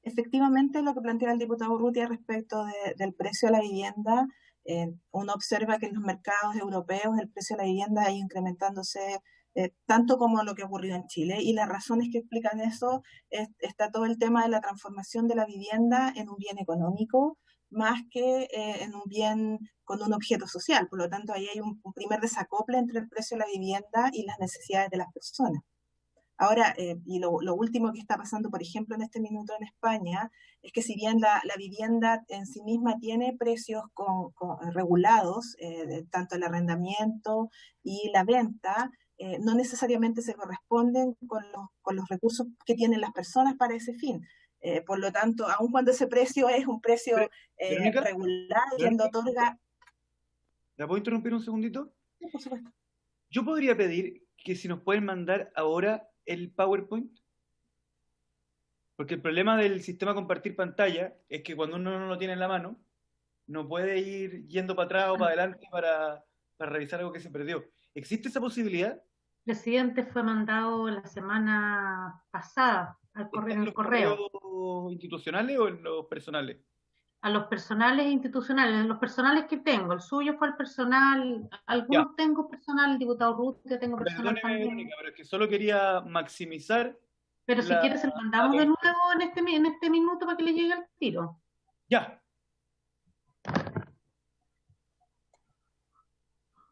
efectivamente lo que plantea el diputado Urrutia respecto del precio de la vivienda, uno observa que en los mercados europeos el precio de la vivienda ha ido incrementándose tanto como lo que ha ocurrido en Chile, y las razones que explican eso está todo el tema de la transformación de la vivienda en un bien económico, más que en un bien con un objeto social. Por lo tanto, ahí hay un primer desacople entre el precio de la vivienda y las necesidades de las personas. Ahora, y lo último que está pasando, por ejemplo, en este minuto en España, es que si bien la vivienda en sí misma tiene precios regulados, tanto el arrendamiento y la venta, no necesariamente se corresponden con los recursos que tienen las personas para ese fin. Por lo tanto, aun cuando ese precio es un precio regular, quien lo otorga... ¿La puedo interrumpir un segundito? Sí, por supuesto. Yo podría pedir que si nos pueden mandar ahora el PowerPoint, porque el problema del sistema compartir pantalla es que cuando uno no lo tiene en la mano, no puede ir yendo para atrás o para adelante para revisar algo que se perdió. ¿Existe esa posibilidad? El presidente fue mandado la semana pasada al correo, en el correo. ¿En los institucionales o en los personales? A los personales e institucionales, los personales que tengo, el suyo fue el personal, algunos ya. Tengo personal, el diputado Urrutia tengo personal también. Verónica, pero es que solo quería maximizar. Pero si quieres se lo mandamos de nuevo en este minuto para que le llegue al tiro. Ya.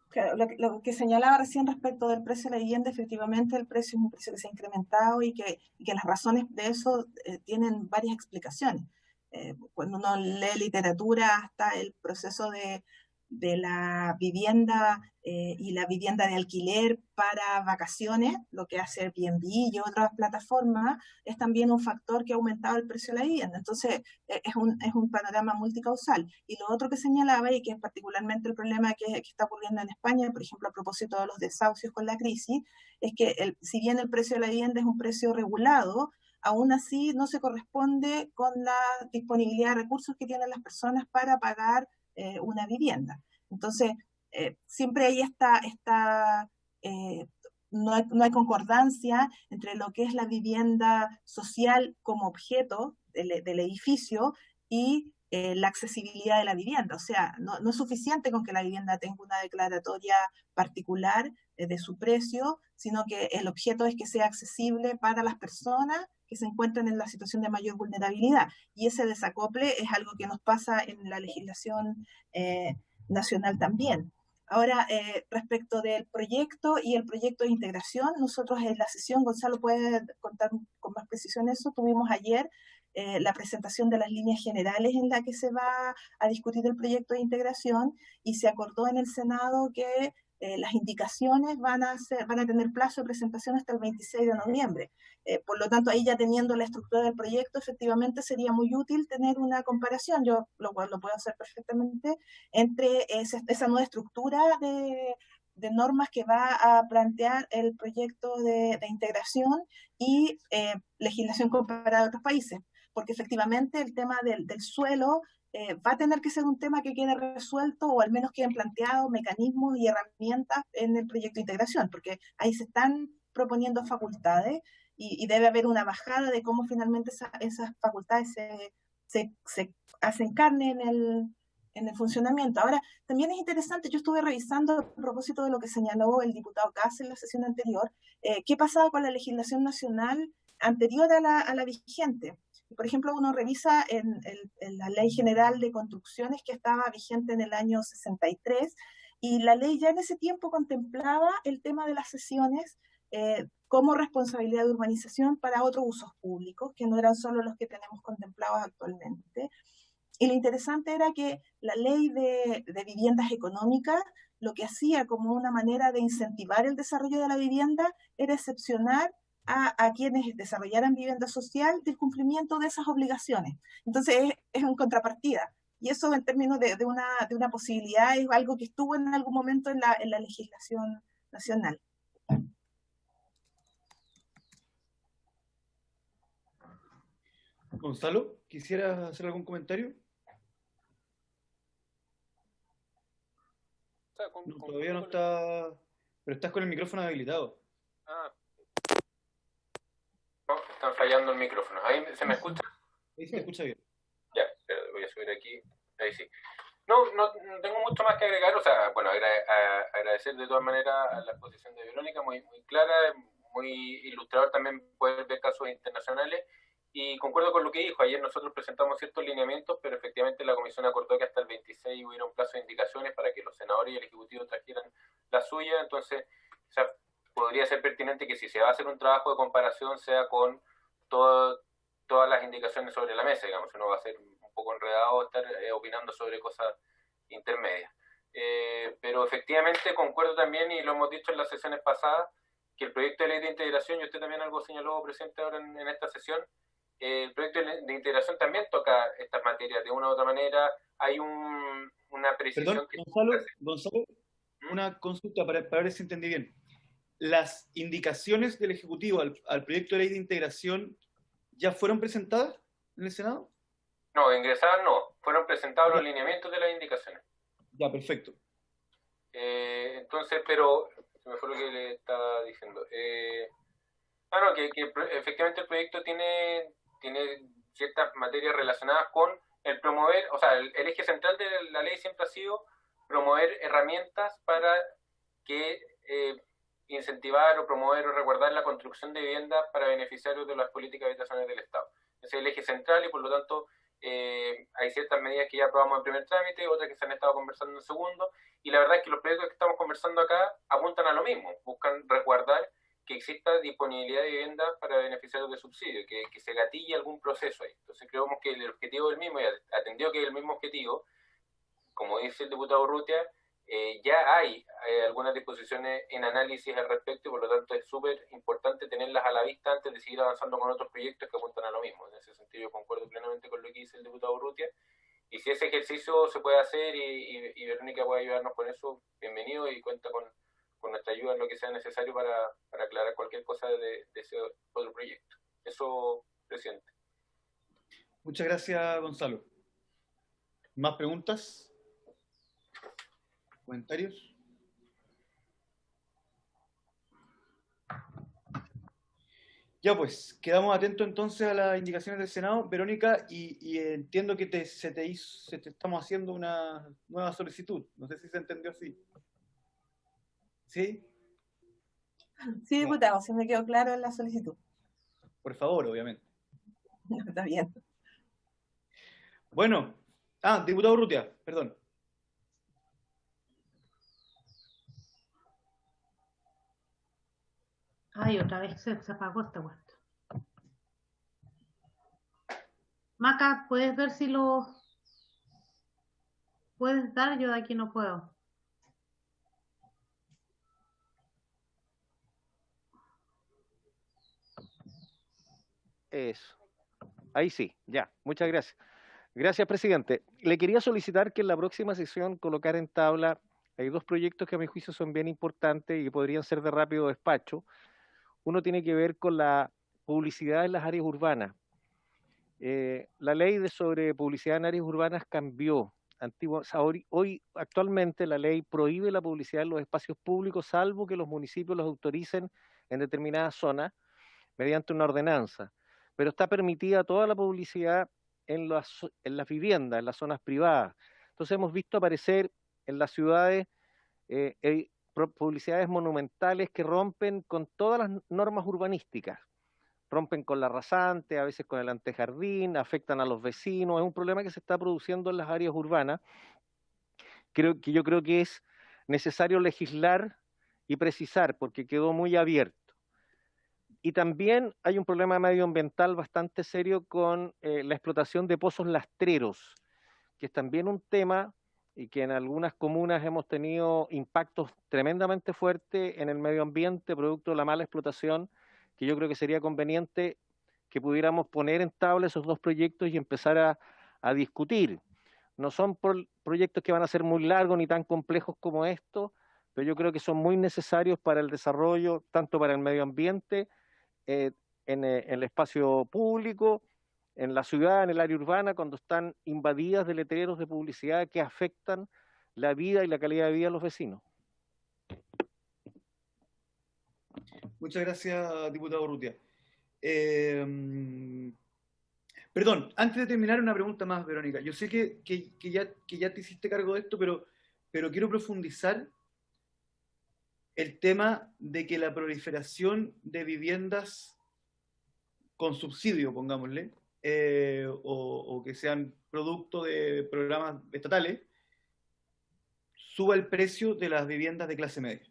Claro, lo que señalaba recién respecto del precio de la vivienda, efectivamente el precio es un precio que se ha incrementado y que las razones de eso tienen varias explicaciones. Cuando uno lee literatura, hasta el proceso de la vivienda y la vivienda de alquiler para vacaciones, lo que hace Airbnb y otras plataformas, es también un factor que ha aumentado el precio de la vivienda. Entonces, es un panorama multicausal. Y lo otro que señalaba, y que es particularmente el problema que está ocurriendo en España, por ejemplo, a propósito de los desahucios con la crisis, es que si bien el precio de la vivienda es un precio regulado, aún así no se corresponde con la disponibilidad de recursos que tienen las personas para pagar una vivienda. Entonces, siempre hay no hay concordancia entre lo que es la vivienda social como objeto del edificio y la accesibilidad de la vivienda. O sea, no es suficiente con que la vivienda tenga una declaratoria particular de su precio, sino que el objeto es que sea accesible para las personas que se encuentran en la situación de mayor vulnerabilidad. Y ese desacople es algo que nos pasa en la legislación nacional también. Ahora, respecto del proyecto y el proyecto de integración, nosotros en la sesión, Gonzalo puede contar con más precisión eso, tuvimos ayer la presentación de las líneas generales en la que se va a discutir el proyecto de integración y se acordó en el Senado que las indicaciones van a tener plazo de presentación hasta el 26 de noviembre. Por lo tanto, ahí ya teniendo la estructura del proyecto, efectivamente sería muy útil tener una comparación, yo lo puedo hacer perfectamente, entre esa nueva estructura de normas que va a plantear el proyecto de integración y legislación comparada a otros países, porque efectivamente el tema del suelo va a tener que ser un tema que quede resuelto o al menos queden planteados mecanismos y herramientas en el proyecto de integración, porque ahí se están proponiendo facultades y debe haber una bajada de cómo finalmente esas facultades se hacen carne en el funcionamiento. Ahora, también es interesante, yo estuve revisando a propósito de lo que señaló el diputado Kass en la sesión anterior, qué pasaba con la legislación nacional anterior a la vigente. Por ejemplo, uno revisa en la Ley General de Construcciones que estaba vigente en el año 63 y la ley ya en ese tiempo contemplaba el tema de las cesiones como responsabilidad de urbanización para otros usos públicos, que no eran solo los que tenemos contemplados actualmente. Y lo interesante era que la ley de viviendas económicas lo que hacía como una manera de incentivar el desarrollo de la vivienda era excepcionar a quienes desarrollaran vivienda social del cumplimiento de esas obligaciones. Entonces es en contrapartida. Y eso en términos de una posibilidad es algo que estuvo en algún momento en la legislación nacional. Gonzalo, ¿quisieras hacer algún comentario? No, todavía no está, pero estás con el micrófono habilitado. No, están fallando el micrófono. ¿Ahí se me escucha? Ahí se te escucha bien. Ya, voy a subir aquí. Ahí sí. No tengo mucho más que agregar. O sea, bueno, agradecer de todas maneras la exposición de Verónica, muy clara, muy ilustrador también poder ver casos internacionales. Y concuerdo con lo que dijo. Ayer nosotros presentamos ciertos lineamientos, pero efectivamente la comisión acordó que hasta el 26 hubiera un plazo de indicaciones para que los senadores y el Ejecutivo trajeran la suya. Entonces, o sea, podría ser pertinente que si se va a hacer un trabajo de comparación sea con todas las indicaciones sobre la mesa, digamos. Uno va a ser un poco enredado estar opinando sobre cosas intermedias. Pero efectivamente concuerdo también, y lo hemos dicho en las sesiones pasadas, que el proyecto de ley de integración, y usted también algo señaló, presidente, ahora en esta sesión, el proyecto de integración también toca estas materias de una u otra manera. Hay una precisión. Perdón, Gonzalo, una consulta para ver si entendí bien. ¿Las indicaciones del Ejecutivo al proyecto de ley de integración ya fueron presentadas en el Senado? No, ingresadas no. Fueron presentados los lineamientos de las indicaciones. Ya, perfecto. Entonces, pero se me fue lo que le estaba diciendo. No, que efectivamente el proyecto tiene ciertas materias relacionadas con el promover, o sea, el eje central de la ley siempre ha sido promover herramientas para que incentivar o promover o resguardar la construcción de viviendas para beneficiarios de las políticas habitacionales del Estado. Ese es el eje central y por lo tanto hay ciertas medidas que ya aprobamos en primer trámite, otras que se han estado conversando en segundo, y la verdad es que los proyectos que estamos conversando acá apuntan a lo mismo, buscan resguardar que exista disponibilidad de vivienda para beneficiarios de subsidio, que se gatille algún proceso ahí. Entonces creemos que el objetivo es el mismo, y atendido que es el mismo objetivo, como dice el diputado Urrutia, ya hay algunas disposiciones en análisis al respecto, y por lo tanto es súper importante tenerlas a la vista antes de seguir avanzando con otros proyectos que apuntan a lo mismo. En ese sentido yo concuerdo plenamente con lo que dice el diputado Urrutia, y si ese ejercicio se puede hacer y Verónica puede ayudarnos con eso, bienvenido, y cuenta con nuestra ayuda en lo que sea necesario para aclarar cualquier cosa de ese otro proyecto. Eso, presidente. Muchas gracias, Gonzalo. ¿Más preguntas? ¿Comentarios? Ya pues, quedamos atentos entonces a las indicaciones del Senado, Verónica, y entiendo que se te estamos haciendo una nueva solicitud. No sé si se entendió así. ¿Sí? Sí, diputado, sí me quedó claro en la solicitud. Por favor, obviamente. Está bien. Bueno, diputado Urrutia, perdón. Ay, otra vez se apagó esta cuestión. Maca, ¿puedes ver si lo puedes dar? Yo de aquí no puedo. Eso. Ahí sí, ya. Muchas gracias. Gracias, presidente. Le quería solicitar que en la próxima sesión colocara en tabla, hay dos proyectos que a mi juicio son bien importantes y que podrían ser de rápido despacho. Uno tiene que ver con la publicidad en las áreas urbanas. La ley sobre publicidad en áreas urbanas cambió. Hoy, actualmente, la ley prohíbe la publicidad en los espacios públicos, salvo que los municipios los autoricen en determinadas zonas mediante una ordenanza. Pero está permitida toda la publicidad en las viviendas, en las zonas privadas. Entonces hemos visto aparecer en las ciudades publicidades monumentales que rompen con todas las normas urbanísticas. Rompen con la rasante, a veces con el antejardín, afectan a los vecinos. Es un problema que se está produciendo en las áreas urbanas. Yo creo que es necesario legislar y precisar, porque quedó muy abierto. Y también hay un problema medioambiental bastante serio con la explotación de pozos lastreros, que es también un tema y que en algunas comunas hemos tenido impactos tremendamente fuertes en el medio ambiente, producto de la mala explotación, que yo creo que sería conveniente que pudiéramos poner en tabla esos dos proyectos y empezar a discutir. No son proyectos que van a ser muy largos ni tan complejos como estos, pero yo creo que son muy necesarios para el desarrollo, tanto para el medio ambiente, en el espacio público, en la ciudad, en el área urbana, cuando están invadidas de letreros de publicidad que afectan la vida y la calidad de vida de los vecinos. Muchas gracias, diputado Urrutia. Perdón, antes de terminar, una pregunta más, Verónica. Yo sé que ya te hiciste cargo de esto, pero quiero profundizar el tema de que la proliferación de viviendas con subsidio, pongámosle, o que sean producto de programas estatales, suba el precio de las viviendas de clase media.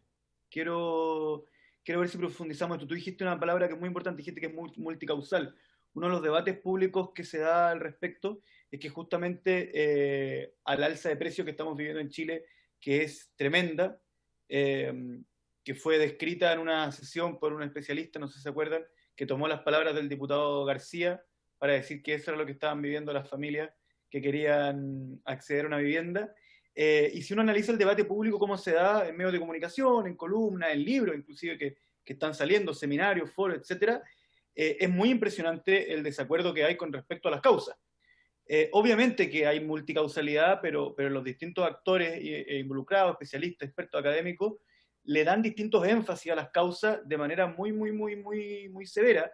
Quiero ver si profundizamos esto. Tú dijiste una palabra que es muy importante, dijiste que es multicausal. Uno de los debates públicos que se da al respecto es que justamente al alza de precios que estamos viviendo en Chile, que es tremenda, que fue descrita en una sesión por un especialista, no sé si se acuerdan, que tomó las palabras del diputado García para decir que eso era lo que estaban viviendo las familias que querían acceder a una vivienda. Y si uno analiza el debate público, cómo se da en medios de comunicación, en columnas, en libros, inclusive que están saliendo, seminarios, foros, etcétera, es muy impresionante el desacuerdo que hay con respecto a las causas. Obviamente que hay multicausalidad, pero los distintos actores involucrados, especialistas, expertos académicos, le dan distintos énfasis a las causas de manera muy severa.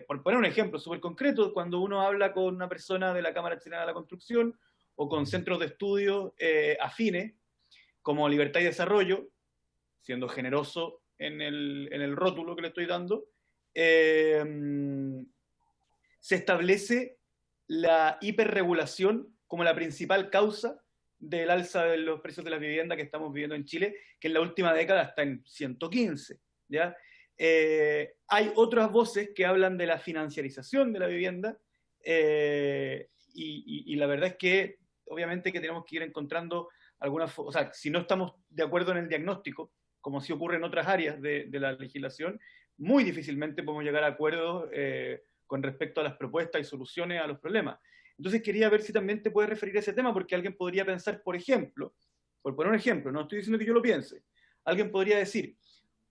Por poner un ejemplo súper concreto, cuando uno habla con una persona de la Cámara Chilena de la Construcción o con centros de estudio afines, como Libertad y Desarrollo, siendo generoso en el rótulo que le estoy dando, se establece la hiperregulación como la principal causa del alza de los precios de la vivienda que estamos viviendo en Chile, que en la última década está en 115, ¿ya? Hay otras voces que hablan de la financiarización de la vivienda, y la verdad es que obviamente que tenemos que ir encontrando algunas, o sea, si no estamos de acuerdo en el diagnóstico, como sí ocurre en otras áreas de la legislación, muy difícilmente podemos llegar a acuerdos con respecto a las propuestas y soluciones a los problemas. Entonces quería ver si también te puedes referir a ese tema, porque alguien podría pensar, por ejemplo, por poner un ejemplo, no estoy diciendo que yo lo piense, alguien podría decir,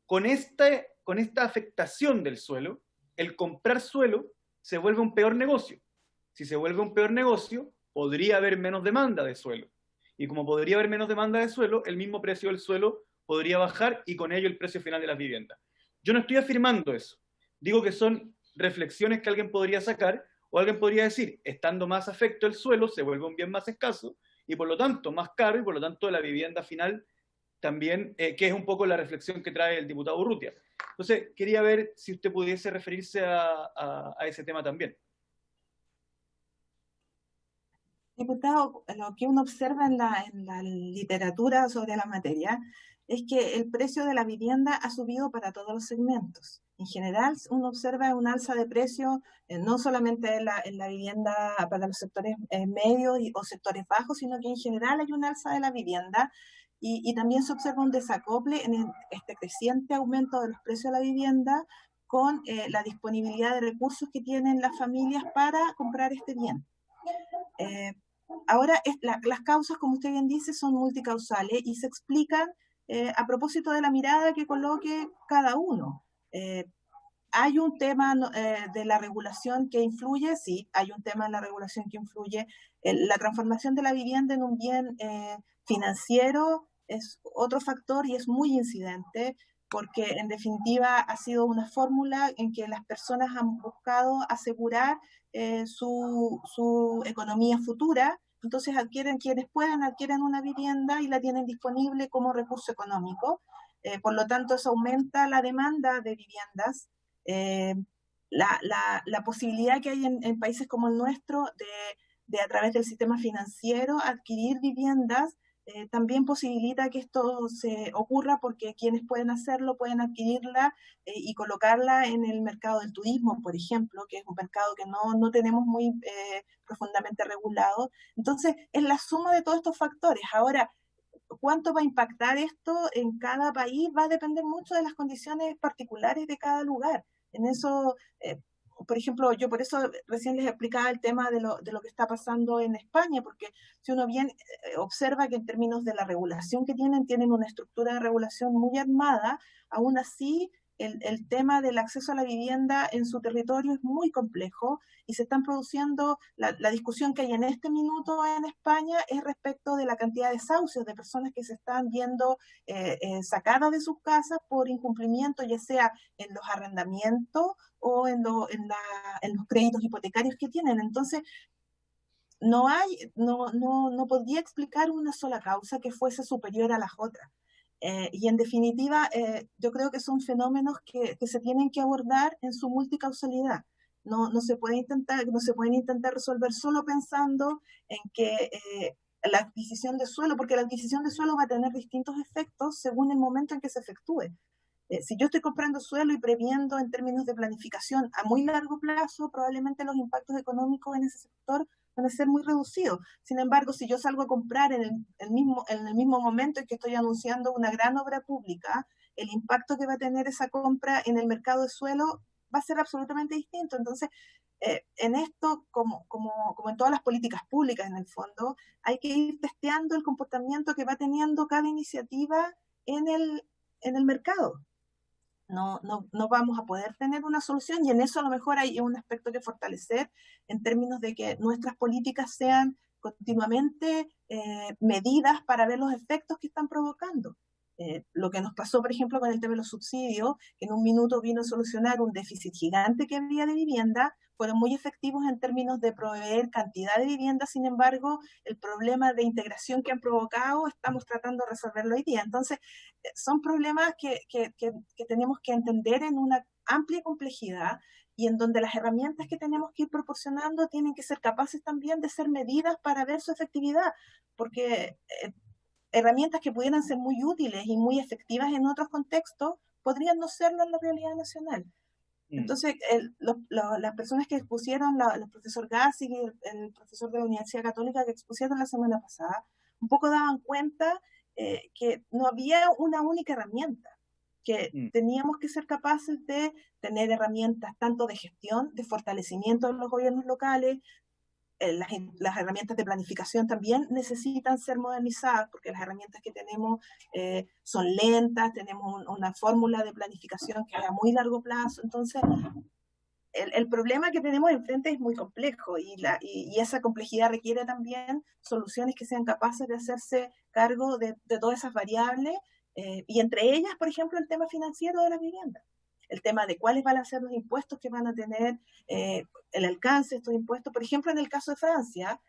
con esta afectación del suelo, el comprar suelo se vuelve un peor negocio. Si se vuelve un peor negocio, podría haber menos demanda de suelo. Y como podría haber menos demanda de suelo, el mismo precio del suelo podría bajar y con ello el precio final de las viviendas. Yo no estoy afirmando eso. Digo que son reflexiones que alguien podría sacar, o alguien podría decir, estando más afecto el suelo, se vuelve un bien más escaso y por lo tanto más caro, y por lo tanto la vivienda final también, que es un poco la reflexión que trae el diputado Urrutia. Entonces, quería ver si usted pudiese referirse a ese tema también. Diputado, lo que uno observa en la literatura sobre la materia es que el precio de la vivienda ha subido para todos los segmentos. En general, uno observa un alza de precio no solamente en la vivienda para los sectores medios o sectores bajos, sino que en general hay un alza de la vivienda y también se observa un desacople en este creciente aumento de los precios de la vivienda con la disponibilidad de recursos que tienen las familias para comprar este bien. Ahora, las causas, como usted bien dice, son multicausales y se explican a propósito de la mirada que coloque cada uno. ¿Hay un tema de la regulación que influye? Sí, hay un tema de la regulación que influye. La transformación de la vivienda en un bien financiero es otro factor y es muy incidente, porque en definitiva ha sido una fórmula en que las personas han buscado asegurar su economía futura. Entonces quienes puedan adquieren una vivienda y la tienen disponible como recurso económico. Por lo tanto, eso aumenta la demanda de viviendas. La posibilidad que hay en países como el nuestro de a través del sistema financiero adquirir viviendas también posibilita que esto se ocurra, porque quienes pueden hacerlo pueden adquirirla y colocarla en el mercado del turismo, por ejemplo, que es un mercado que no tenemos muy profundamente regulado. Entonces, es la suma de todos estos factores. Ahora, ¿cuánto va a impactar esto en cada país? Va a depender mucho de las condiciones particulares de cada lugar. En eso, por ejemplo, yo por eso recién les explicaba el tema de lo que está pasando en España, porque si uno bien observa que en términos de la regulación que tienen una estructura de regulación muy armada, aún así el tema del acceso a la vivienda en su territorio es muy complejo y se están produciendo, la discusión que hay en este minuto en España es respecto de la cantidad de desahucios de personas que se están viendo sacadas de sus casas por incumplimiento, ya sea en los arrendamientos o en los créditos hipotecarios que tienen. Entonces, no podría explicar una sola causa que fuese superior a las otras. Y en definitiva, yo creo que son fenómenos que se tienen que abordar en su multicausalidad. No se pueden intentar resolver solo pensando en que la adquisición de suelo, porque la adquisición de suelo va a tener distintos efectos según el momento en que se efectúe. Si yo estoy comprando suelo y previendo en términos de planificación a muy largo plazo, probablemente los impactos económicos en ese sector van a ser muy reducidos. Sin embargo, si yo salgo a comprar en el mismo momento en que estoy anunciando una gran obra pública, el impacto que va a tener esa compra en el mercado de suelo va a ser absolutamente distinto. Entonces, en esto, como en todas las políticas públicas en el fondo, hay que ir testeando el comportamiento que va teniendo cada iniciativa en el mercado. No vamos a poder tener una solución, y en eso a lo mejor hay un aspecto que fortalecer en términos de que nuestras políticas sean continuamente medidas para ver los efectos que están provocando. Lo que nos pasó, por ejemplo, con el tema de los subsidios, que en un minuto vino a solucionar un déficit gigante que había de vivienda, fueron muy efectivos en términos de proveer cantidad de vivienda. Sin embargo, el problema de integración que han provocado estamos tratando de resolverlo hoy día. Entonces, son problemas que tenemos que entender en una amplia complejidad, y en donde las herramientas que tenemos que ir proporcionando tienen que ser capaces también de ser medidas para ver su efectividad, porque herramientas que pudieran ser muy útiles y muy efectivas en otros contextos podrían no serlo en la realidad nacional. Entonces, las personas que expusieron, el profesor Gassi y el profesor de la Universidad Católica que expusieron la semana pasada, un poco daban cuenta que no había una única herramienta, que teníamos que ser capaces de tener herramientas tanto de gestión, de fortalecimiento de los gobiernos locales. Las herramientas de planificación también necesitan ser modernizadas, porque las herramientas que tenemos son lentas, tenemos una fórmula de planificación que es a muy largo plazo. Entonces, el problema que tenemos enfrente es muy complejo, y esa complejidad requiere también soluciones que sean capaces de hacerse cargo de todas esas variables, y entre ellas, por ejemplo, el tema financiero de la vivienda. El tema de cuáles van a ser los impuestos que van a tener, el alcance de estos impuestos. Por ejemplo, en el caso de Francia,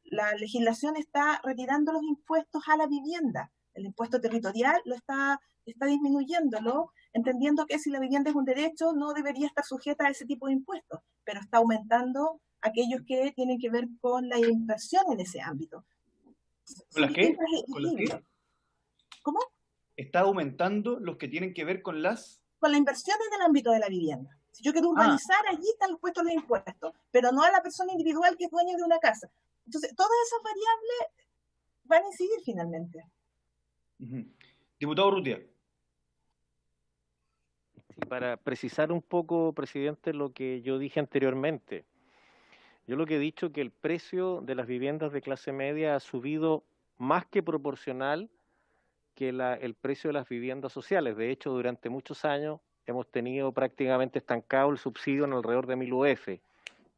la legislación está retirando los impuestos a la vivienda. el impuesto territorial está disminuyéndolo, entendiendo que si la vivienda es un derecho no debería estar sujeta a ese tipo de impuestos, pero está aumentando aquellos que tienen que ver con la inversión en ese ámbito. ¿Con las qué? ¿Con las qué? ¿Cómo? Está aumentando los que tienen que ver con las... Con la inversión en el ámbito de la vivienda. Si yo quiero urbanizar, allí están puestos los impuestos, pero no a la persona individual que es dueña de una casa. Entonces, todas esas variables van a incidir finalmente. Diputado Urrutia. Sí, para precisar un poco, presidente, lo que yo dije anteriormente. Yo lo que he dicho es que el precio de las viviendas de clase media ha subido más que proporcional que el precio de las viviendas sociales. De hecho, durante muchos años hemos tenido prácticamente estancado el subsidio en alrededor de 1.000 UF.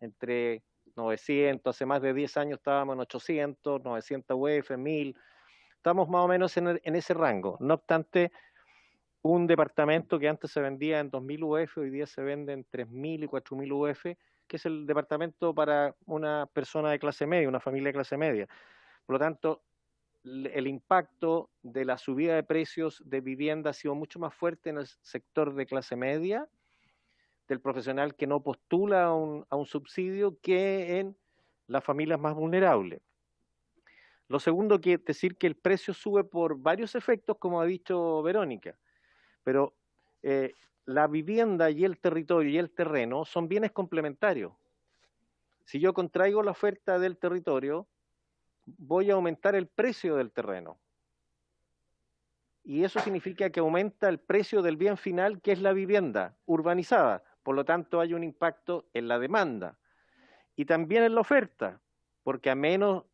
Entre 900, hace más de 10 años estábamos en 800, 900 UF, 1.000. Estamos más o menos en ese rango. No obstante, un departamento que antes se vendía en 2.000 UF, hoy día se vende en 3.000 y 4.000 UF, que es el departamento para una persona de clase media, una familia de clase media. Por lo tanto, el impacto de la subida de precios de vivienda ha sido mucho más fuerte en el sector de clase media, del profesional que no postula a un subsidio, que en las familias más vulnerables. Lo segundo, que decir que el precio sube por varios efectos, como ha dicho Verónica, pero la vivienda y el territorio y el terreno son bienes complementarios. Si yo contraigo la oferta del territorio, voy a aumentar el precio del terreno. Y eso significa que aumenta el precio del bien final, que es la vivienda urbanizada. Por lo tanto, hay un impacto en la demanda. Y también en la oferta, porque a menos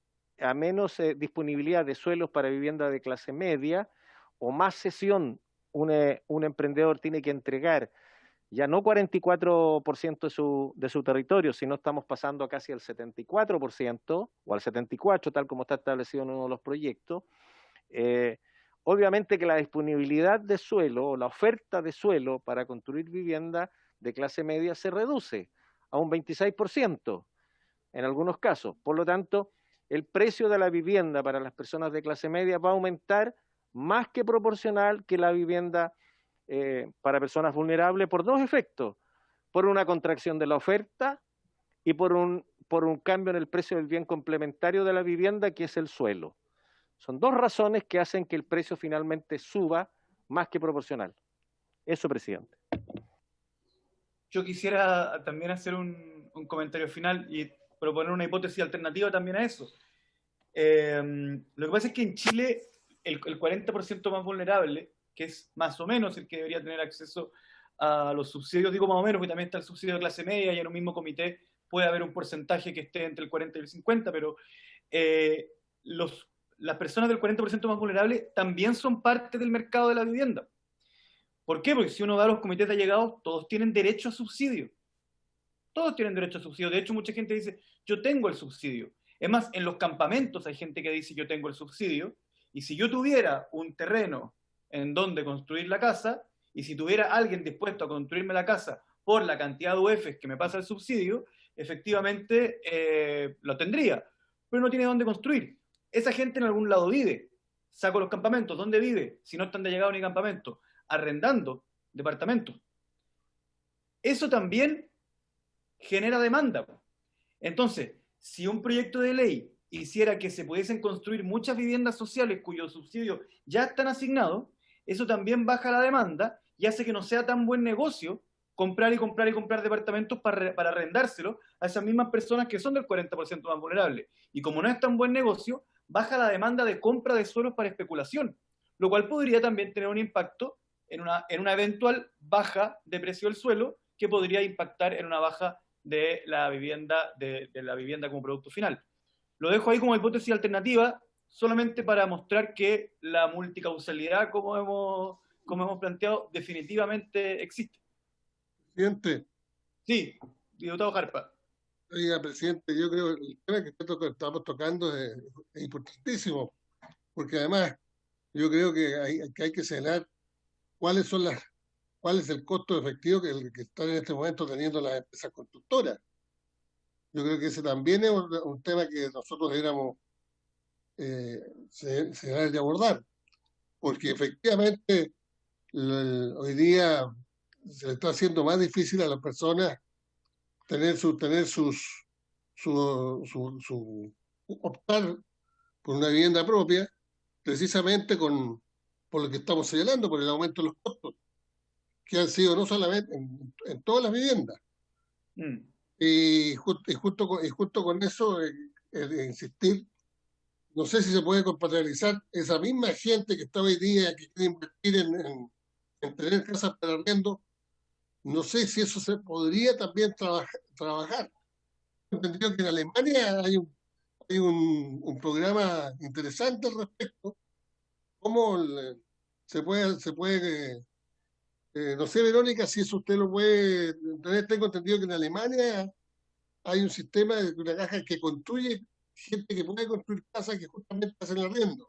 disponibilidad de suelos para vivienda de clase media, o más cesión, un emprendedor tiene que entregar ya no 44% de su territorio, sino estamos pasando casi al 74% o al 74%, tal como está establecido en uno de los proyectos. Obviamente que la disponibilidad de suelo o la oferta de suelo para construir vivienda de clase media se reduce a un 26% en algunos casos. Por lo tanto, el precio de la vivienda para las personas de clase media va a aumentar más que proporcional que la vivienda para personas vulnerables, por dos efectos: por una contracción de la oferta y por un cambio en el precio del bien complementario de la vivienda, que es el suelo. Son dos razones que hacen que el precio finalmente suba más que proporcional. Eso, presidente. Yo quisiera también hacer un comentario final y proponer una hipótesis alternativa también a eso. Lo que pasa es que en Chile el 40% más vulnerable, que es más o menos el que debería tener acceso a los subsidios, digo más o menos, porque también está el subsidio de clase media y en un mismo comité puede haber un porcentaje que esté entre el 40 y el 50, pero las personas del 40% más vulnerable también son parte del mercado de la vivienda. ¿Por qué? Porque si uno va a los comités de allegados, todos tienen derecho a subsidio. Todos tienen derecho a subsidio. De hecho, mucha gente dice, yo tengo el subsidio. Es más, en los campamentos hay gente que dice, yo tengo el subsidio, y si yo tuviera un terreno en donde construir la casa, y si tuviera alguien dispuesto a construirme la casa por la cantidad de UFs que me pasa el subsidio, efectivamente lo tendría, pero no tiene dónde construir. Esa gente en algún lado vive. Saco los campamentos, ¿dónde vive? Si no están de llegado ni campamento, arrendando departamentos. Eso también genera demanda. Entonces, si un proyecto de ley hiciera que se pudiesen construir muchas viviendas sociales cuyos subsidios ya están asignados, eso también baja la demanda y hace que no sea tan buen negocio comprar y comprar y comprar departamentos para arrendárselos a esas mismas personas que son del 40% más vulnerables. Y como no es tan buen negocio, baja la demanda de compra de suelos para especulación, lo cual podría también tener un impacto en una eventual baja de precio del suelo, que podría impactar en una baja de la vivienda, de la vivienda como producto final. Lo dejo ahí como hipótesis alternativa, solamente para mostrar que la multicausalidad, como hemos planteado, definitivamente existe. Presidente. Sí, diputado Jarpa. Oiga, presidente, yo creo que el tema que estamos tocando es importantísimo, porque además yo creo que hay que señalar cuál es el costo efectivo que están en este momento teniendo las empresas constructoras. Yo creo que ese también es un tema que nosotros deberíamos señalar y abordar. porque efectivamente hoy día se le está haciendo más difícil a las personas optar por una vivienda propia, precisamente por lo que estamos señalando, por el aumento de los costos, que han sido no solamente en todas las viviendas. Y justo con eso, insistir, no sé si se puede compatibilizar esa misma gente que está hoy día, que quiere invertir en tener casas para arriendo, no sé si eso se podría también trabajar. He entendido que en Alemania hay un programa interesante al respecto, cómo se puede no sé, Verónica, si eso usted lo puede tener. Tengo entendido que en Alemania hay un sistema de una caja que construye gente que puede construir casas que justamente hacen el arriendo.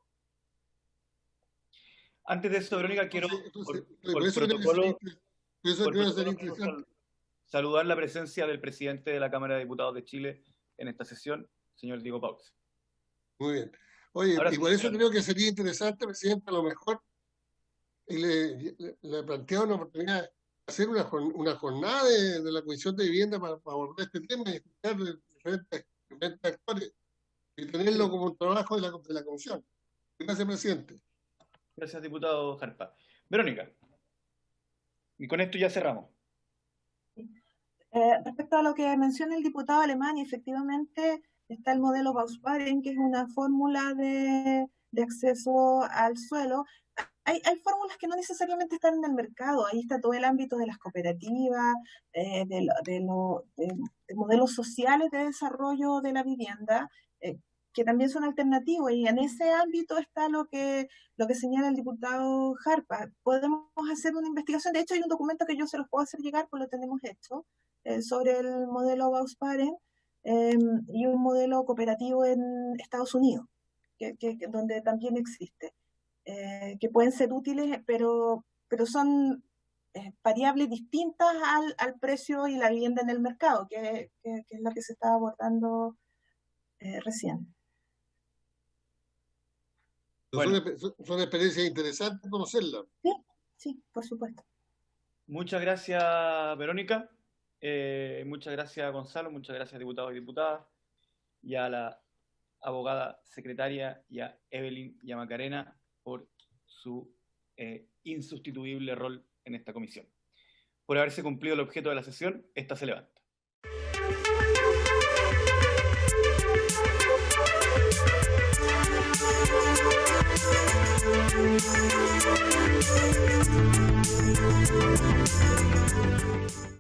Antes de eso, Verónica, quiero, por eso protocolo, creo que sería interesante saludar la presencia del presidente de la Cámara de Diputados de Chile en esta sesión, señor Diego Paux. Muy bien. Oye, y por eso creo que sería interesante, presidente, a lo mejor, y le planteaba una oportunidad de hacer una jornada de la Comisión de Vivienda para abordar este tema y escuchar diferentes actores y tenerlo como un trabajo de la Comisión. Gracias, presidente. Gracias, diputado Jarpa. Verónica, y con esto ya cerramos. Respecto a lo que menciona el diputado alemán, efectivamente está el modelo Bausparing, que es una fórmula de acceso al suelo. Hay fórmulas que no necesariamente están en el mercado. Ahí está todo el ámbito de las cooperativas, de modelos sociales de desarrollo de la vivienda, que también son alternativos, y en ese ámbito está lo que señala el diputado Jarpa. Podemos hacer una investigación. De hecho, hay un documento que yo se los puedo hacer llegar, pues lo tenemos hecho, sobre el modelo Bausparing y un modelo cooperativo en Estados Unidos, donde también existe. Que pueden ser útiles, pero son variables distintas al precio y la vivienda en el mercado, que es lo que se estaba abordando recién. Bueno. Son experiencias interesantes conocerlas. Sí, por supuesto. Muchas gracias, Verónica. Muchas gracias, Gonzalo. Muchas gracias, diputados y diputadas. Y a la abogada secretaria, y a Evelyn y a Macarena, por su insustituible rol en esta comisión. Por haberse cumplido el objeto de la sesión, esta se levanta.